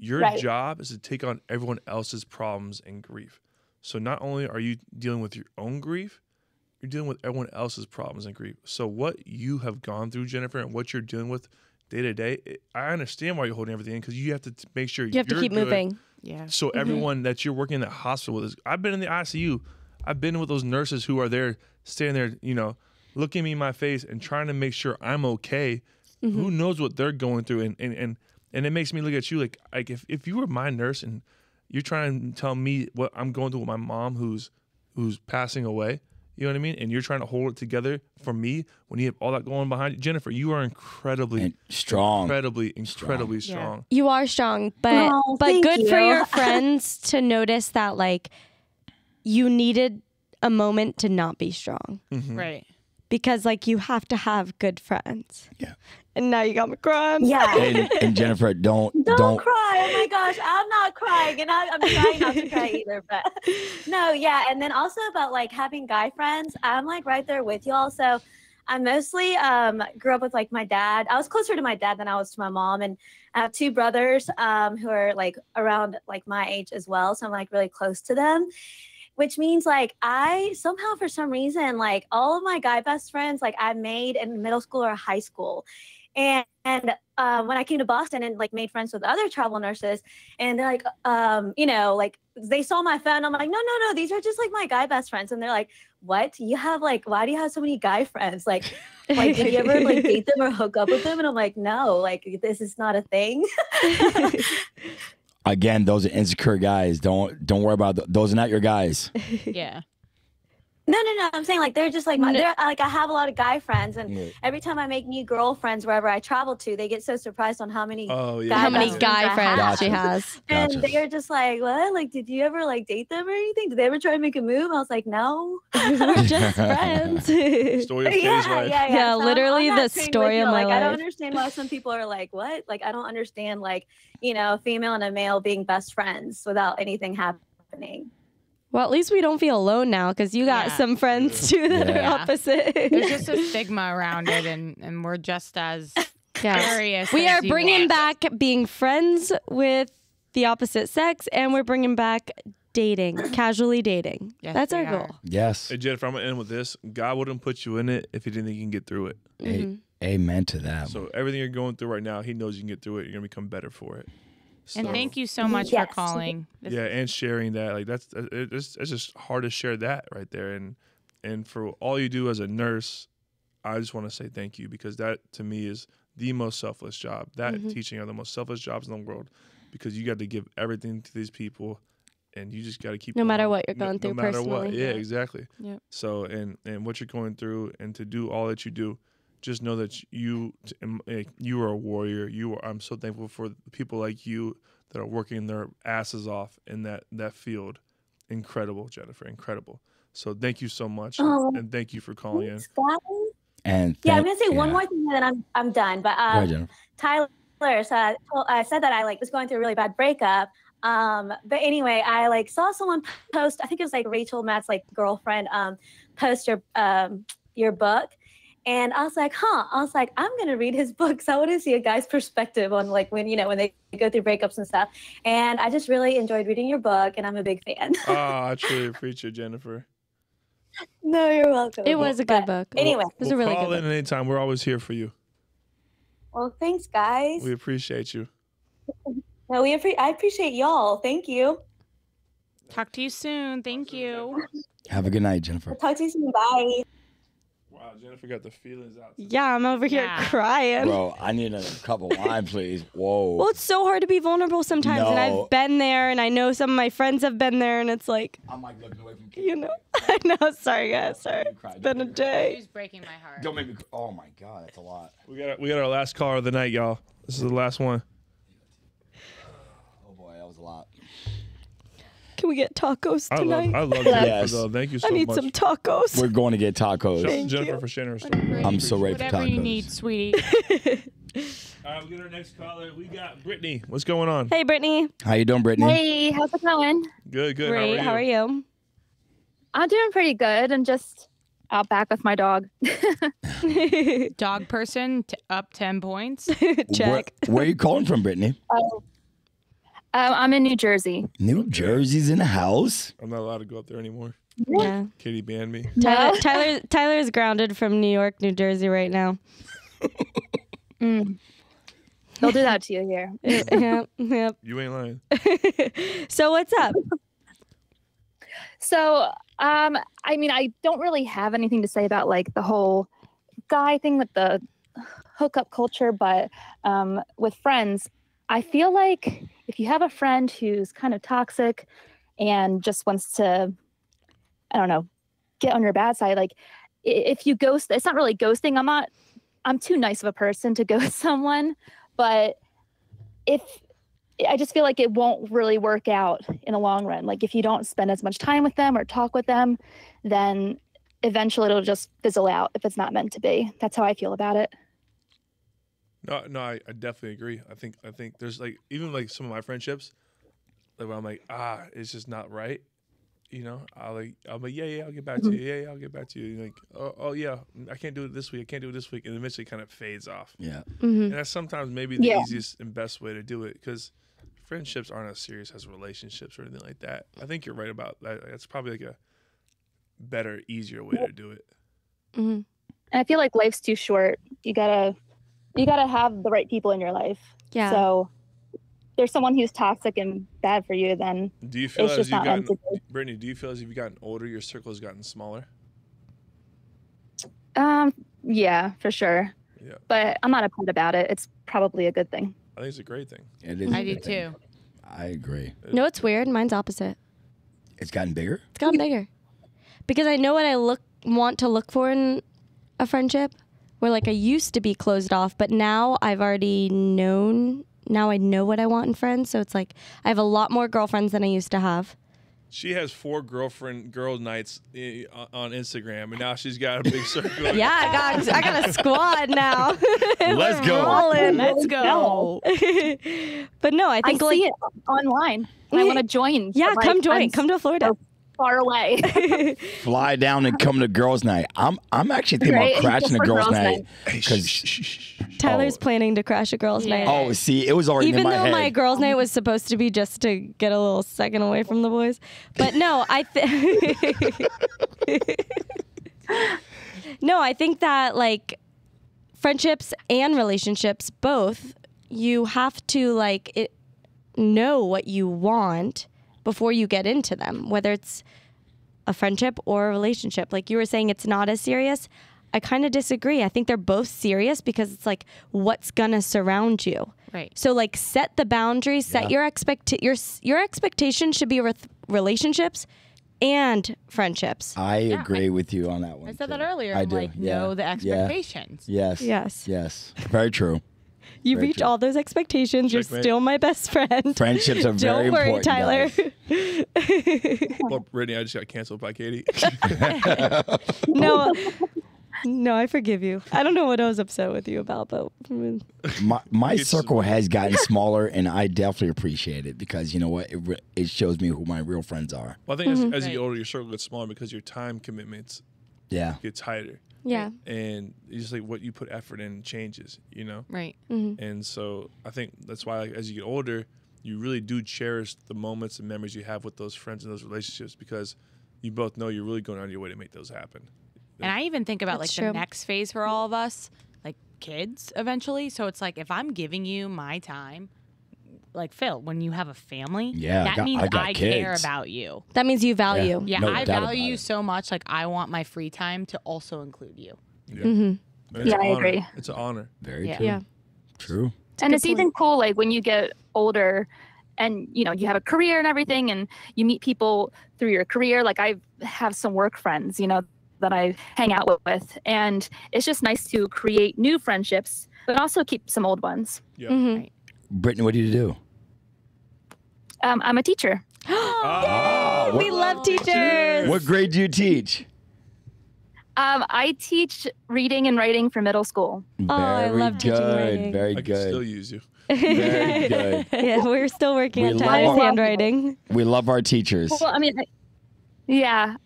A: Your job is to take on everyone else's problems and grief. So not only are you dealing with your own grief, you're dealing with everyone else's problems and grief. So what you have gone through, Jennifer, and what you're dealing with day to day, I understand why you're holding everything in, because you have to make sure
C: you have to keep moving.
D: Yeah.
A: So everyone that you're working in that hospital with, I've been in the ICU. I've been with those nurses who are there, standing there, you know, looking me in my face and trying to make sure I'm okay. Who knows what they're going through? And it makes me look at you like if you were my nurse and you're trying to tell me what I'm going through with my mom who's passing away, you know what I mean? And you're trying to hold it together for me when you have all that going behind you. Jennifer, you are incredibly strong. Incredibly strong.
C: You are strong, but good for your friends to notice that, like, you needed a moment to not be strong.
D: Right.
C: Because, like, you have to have good friends.
B: Yeah.
C: And now you got me crying.
F: Yeah.
B: And Jennifer, don't
F: cry. Oh my gosh, I'm not crying, and I'm trying not to cry either. But no, yeah. And then also about like having guy friends, I'm like right there with y'all. So I mostly grew up with like my dad. I was closer to my dad than I was to my mom, and I have two brothers who are like around like my age as well. So I'm like really close to them. Which means like I somehow for some reason like all of my guy best friends like I made in middle school or high school. And when I came to Boston and like made friends with other travel nurses, and they're like, you know, like they saw my phone. I'm like, no, these are just like my guy best friends. And they're like, what? You have like, why do you have so many guy friends? Like did you ever like date them or hook up with them? And I'm like, no, like this is not a thing.
B: Again, those are insecure guys. Don't worry about those. Are not your guys.
D: Yeah.
F: No. I'm saying like they're just like they're like I have a lot of guy friends, and every time I make new girlfriends wherever I travel to, they get so surprised on how many
C: guy friends she has.
F: And they're just like, what? Like, did you ever like date them or anything? Did they ever try to make a move? I was like, no,
C: we're just friends.
A: Story of Katie's life.
C: Yeah, so literally the story of my life.
F: I don't understand why some people are like, what? Like, I don't understand like, you know, a female and a male being best friends without anything happening.
C: Well, at least we don't feel alone now because you got some friends too that are opposite.
D: There's just a stigma around it, and we're just as curious.
C: We are bringing back being friends with the opposite sex, and we're bringing back dating, casually dating.
D: Yes,
C: that's our goal.
B: Yes.
A: Hey, Jennifer, I'm going to end with this. God wouldn't put you in it if he didn't think you can get through it.
B: Amen to that.
A: So everything you're going through right now, he knows you can get through it. You're going to become better for it.
D: And thank you so much for calling.
A: And sharing that. Like it's just hard to share that right there. And for all you do as a nurse, I just want to say thank you, because that to me is the most selfless job. That teaching are the most selfless jobs in the world, because you got to give everything to these people, and you just got to keep
C: no matter what you're going through personally.
A: No matter what. Yeah, exactly.
C: Yep.
A: So and what you're going through, and to do all that you do, just know that you are a warrior. I'm so thankful for people like you that are working their asses off in that field. Incredible, Jennifer, incredible. So thank you so much, and thank you for calling in.
B: And
F: I'm gonna say one more thing, and then I'm done. But Tyler, so I said that I was going through a really bad breakup. But anyway, I saw someone post. I think it was Rachel Matt's girlfriend post your book. And I was like, I'm going to read his book. So I want to see a guy's perspective on when they go through breakups and stuff. And I just really enjoyed reading your book, and I'm a big fan.
A: Oh, I truly appreciate it, Jennifer.
F: No, you're welcome.
C: It was a good book.
F: Anyway.
C: It was a really good book.
A: Call in anytime. We're always here for you.
F: Well, thanks, guys.
A: We appreciate you.
F: No, I appreciate y'all. Thank you.
D: Talk to you soon. Thank you.
B: Have a good night, Jennifer.
F: I'll talk to you soon. Bye.
A: Wow, Jennifer got the feelings out.
C: Yeah, I'm over here crying.
B: Bro, I need a cup of wine, please. Whoa.
C: Well, it's so hard to be vulnerable sometimes, and I've been there, and I know some of my friends have been there, and it's like,
B: I'm looking away from
C: I know. Sorry, guys. Sorry. It's been a day.
D: She's breaking my heart.
B: Don't make me. Oh my God, that's a lot.
A: We got our last caller of the night, y'all. This is the last one.
B: Oh boy, that was a lot.
C: Can we get tacos tonight?
A: I love Jennifer, though. Thank you so much.
C: I need some tacos.
B: We're going to get tacos.
A: Jennifer for sharing her story.
B: I'm so ready for
D: Whatever
B: tacos.
D: you need, sweetie.
A: All right, we'll get our next caller. We got Brittany. What's going on?
C: Hey, Brittany.
B: How you doing, Brittany?
G: Hey, how's it going?
A: Good.
C: Great. How are you?
G: I'm doing pretty good and just out back with my dog.
D: Dog person, up 10 points.
C: Check.
B: Where are you calling from, Brittany?
G: I'm in New Jersey.
B: New Jersey's in the house.
A: I'm not allowed to go up there anymore.
C: Yeah.
A: Katie banned me.
C: Tyler's grounded from New York, New Jersey right now.
G: They'll do that to you here.
C: Yep.
A: You ain't lying.
C: So what's up?
G: So, I mean, I don't really have anything to say about the whole guy thing with the hookup culture, but with friends, I feel like if you have a friend who's kind of toxic and just wants to, I don't know, get on your bad side, if you ghost, it's not really ghosting. I'm too nice of a person to ghost someone, but I just feel like it won't really work out in the long run. If you don't spend as much time with them or talk with them, then eventually it'll just fizzle out if it's not meant to be. That's how I feel about it.
A: No, I definitely agree. I think there's even some of my friendships, where I'm it's just not right. I'll be yeah, I'll get back to you. Yeah, I'll get back to you. Oh yeah, I can't do it this week. I can't do it this week, and eventually kind of fades off.
B: Yeah,
A: and that's sometimes maybe the easiest and best way to do it, because friendships aren't as serious as relationships or anything like that. I think you're right about that. It's probably a better, easier way to do it.
G: Mm-hmm. And I feel like life's too short. You gotta have the right people in your life. Yeah. So if there's someone who's toxic and bad for you, then
A: do you feel
G: it's just not meant to be.
A: Brittany, do you feel as if you've gotten older, your circle has gotten smaller?
G: Yeah, for sure. Yeah. But I'm not upset about it. It's probably a good thing.
A: I think it's a great thing.
B: It is.
D: I do too.
B: I agree.
C: No, it's weird. Mine's opposite.
B: It's gotten bigger?
C: It's gotten bigger. Because I know what I want to look for in a friendship, where I used to be closed off, but now I've already known. Now I know what I want in friends. So it's I have a lot more girlfriends than I used to have.
A: She has 4 girl nights on Instagram, and now she's got a big circle.
C: Yeah, I got a squad now.
B: Let's go.
D: Let's go.
C: But no, I think
G: I see it online. I want to join.
C: Yeah, come join. Come to Florida.
G: So far away.
B: Fly down and come to girls' night. I'm actually thinking about crashing a girls' night.
C: Tyler's planning to crash a girls' night.
B: Oh, see, it was already in my head.
C: Even though my girls' night was supposed to be just to get a little second away from the boys. But no, I think that friendships and relationships, both, you have to know what you want before you get into them, whether it's a friendship or a relationship. Like you were saying, it's not as serious. I kind of disagree. I think they're both serious because it's what's gonna surround you.
D: Right.
C: So set the boundaries, set your expectation should be with relationships. and friendships.
B: I agree with you on that one.
D: I said
B: too.
D: that earlier.
B: I
D: I'm
B: do.
D: like, know the expectations.
B: Yes.
C: Yes.
B: Yes. Very true.
C: You
B: Very
C: reach
B: true.
C: all those expectations. You're
A: Checkmate.
C: still my best friend.
B: Friendships are very
C: Don't worry,
B: important,
C: Tyler.
B: guys.
A: Well, Brittany, I just got canceled by Katie.
C: No, no, I forgive you. I don't know what I was upset with you about, but
B: My
A: It's-
B: circle has gotten smaller, and I definitely appreciate it because you know what? It shows me who my real friends are.
A: Well, I think as you
D: Right.
A: get older, your circle gets smaller because your time commitments
B: Yeah.
A: get tighter.
C: yeah.
A: And it's just like what you put effort in changes, you know?
D: Right.
A: And so I think that's why, like, as you get older, you really do cherish the moments and memories you have with those friends and those relationships because you both know you're really going out of your way to make those happen.
D: And I even think about
C: That's
D: like
C: true.
D: the next phase for all of us, like kids eventually. So it's like if I'm giving you my time, like Phil, when you have a family,
B: Yeah,
D: that means
B: I got
D: I care
B: kids.
D: about you.
C: That means you value.
D: Yeah,
B: No
D: I
B: doubt
D: value
B: about
D: you
B: it.
D: so much. Like I want my free time to also include you.
A: Yeah. And it's
G: Yeah,
A: an
G: I
A: honor.
G: agree.
A: It's an honor.
B: Very
D: Yeah.
B: true.
C: Yeah.
B: True.
G: And
C: good
G: it's even cool, like when you get older and you know you have a career and everything and you meet people through your career. Like I have some work friends, you know, that I hang out with, and it's just nice to create new friendships but also keep some old ones.
A: Yeah.
B: Brittany, what do you do?
G: I'm a teacher.
A: Ah,
C: We love teachers.
B: What grade do you teach?
G: I teach reading and writing for middle school.
C: Oh, I
B: Very
C: love teaching
B: good.
C: writing.
B: Very
A: I can still
B: good.
A: use you.
B: Very good.
C: Yeah, we're still working
B: We
C: on
B: love
C: Tyler's
B: our-
C: handwriting.
B: We love our teachers.
G: Well, I mean, yeah.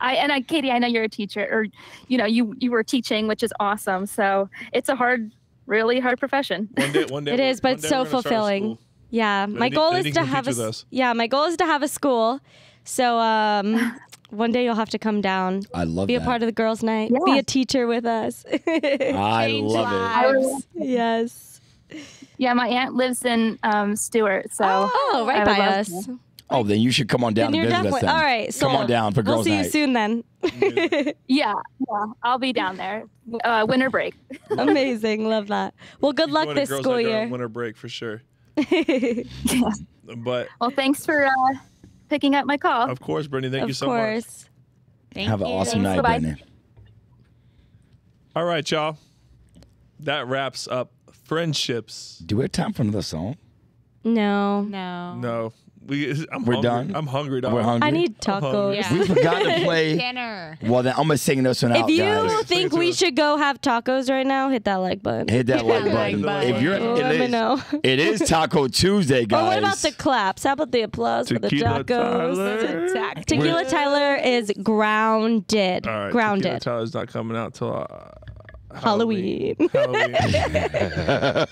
G: Katie, I know you're a teacher, or you know, you were teaching, which is awesome. So it's a really hard profession.
A: One day
C: It is, but it's so
A: we're gonna start a
C: fulfilling.
A: school.
C: Yeah, my
A: They
C: goal
A: need
C: is
A: to
C: to
A: come
C: have
A: teach with us.
C: my goal is to have a school. So one day you'll have to come down,
B: I love
C: be
B: that.
C: a part of the girls' night, be
G: Yeah.
C: a teacher with us.
B: I
D: Change
B: love
D: lives.
C: Yes.
G: Yeah, my aunt lives in Stewart, so
C: Oh, right
G: I would
C: by
G: love
C: us.
G: to.
B: it. Oh, then you should come on down
C: Then
B: and
C: you're
B: visit us
C: definitely
B: then.
C: all right.
B: Come on
C: sold.
B: down for
C: We'll
B: girls'
C: see you
B: night.
C: soon then.
G: Yeah, I'll be down there. Winter break.
C: Amazing, love that. Well, good
A: You're
C: luck
A: going to
C: this
A: girls'
C: school
A: night during
C: year.
A: winter break for sure.
G: Yeah.
A: But
G: Well, thanks for picking up my call.
A: of course, Brittany, thank you
C: Of
A: so much.
C: course.
D: Thank
B: Have an
D: you.
B: awesome night,
G: Bye-bye.
B: Brittany.
A: All right, y'all. That wraps up friendships.
B: Do we have time for another song?
C: No.
D: No.
A: No, I'm
B: We're
A: hungry.
B: done?
A: I'm hungry, dog.
B: We're hungry.
C: I need
A: hungry.
C: tacos.
D: Yeah.
B: We forgot to play.
D: Dinner.
B: Well, then I'm gonna sing this one out,
C: If you
B: guys.
C: think
A: to
C: we
A: us.
C: should go have tacos right now, hit that like button.
B: Hit that like
D: that
B: button.
D: like button.
B: If you're,
C: Let me know.
B: it is Taco Tuesday, guys.
C: Or what about the claps? How about the applause for the
A: Tequila
C: tacos?
A: Tyler.
C: Tequila Tyler is grounded.
A: All right, Tequila
C: Grounded.
A: Tyler's not coming out till
C: Halloween.
A: Halloween.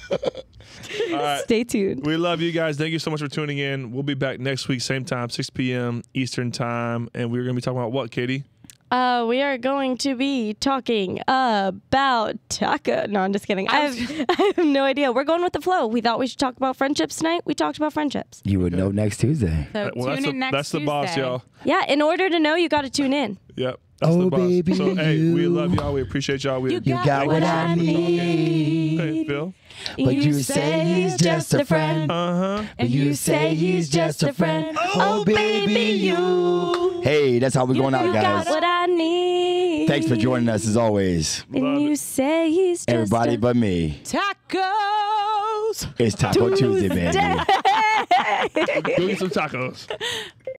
A: All right.
C: Stay tuned.
A: We love you guys. Thank you so much for tuning in. We'll be back next week, same time, 6 p.m. Eastern time. And we're going to be talking about what, Katie?
C: We are going to be talking about taco. No, I'm just kidding. I have no idea. We're going with the flow. We thought we should talk about friendships tonight. We talked about friendships.
B: You would know next Tuesday.
D: So
A: Well,
D: tune in next
A: that's the boss,
D: Tuesday.
A: y'all.
C: Yeah, in order to know, you got to tune in.
A: Yep. That's
B: Oh,
A: the boss.
B: baby,
A: So, hey, we
B: you-
A: love y'all. We appreciate y'all. We,
D: You
B: You got what I need.
A: Okay, Phil.
B: But you say he's just a friend.
A: Uh-huh.
C: And you say he's just a friend. Oh, baby, you.
B: Hey, that's how we're going out,
C: You got
B: guys.
C: what I need.
B: Thanks for joining us as always.
A: Love
C: And you
A: it.
C: say he's just
B: Everybody
C: a
B: but me.
D: Tacos.
B: It's Taco Tuesday, baby.
A: Go get some tacos.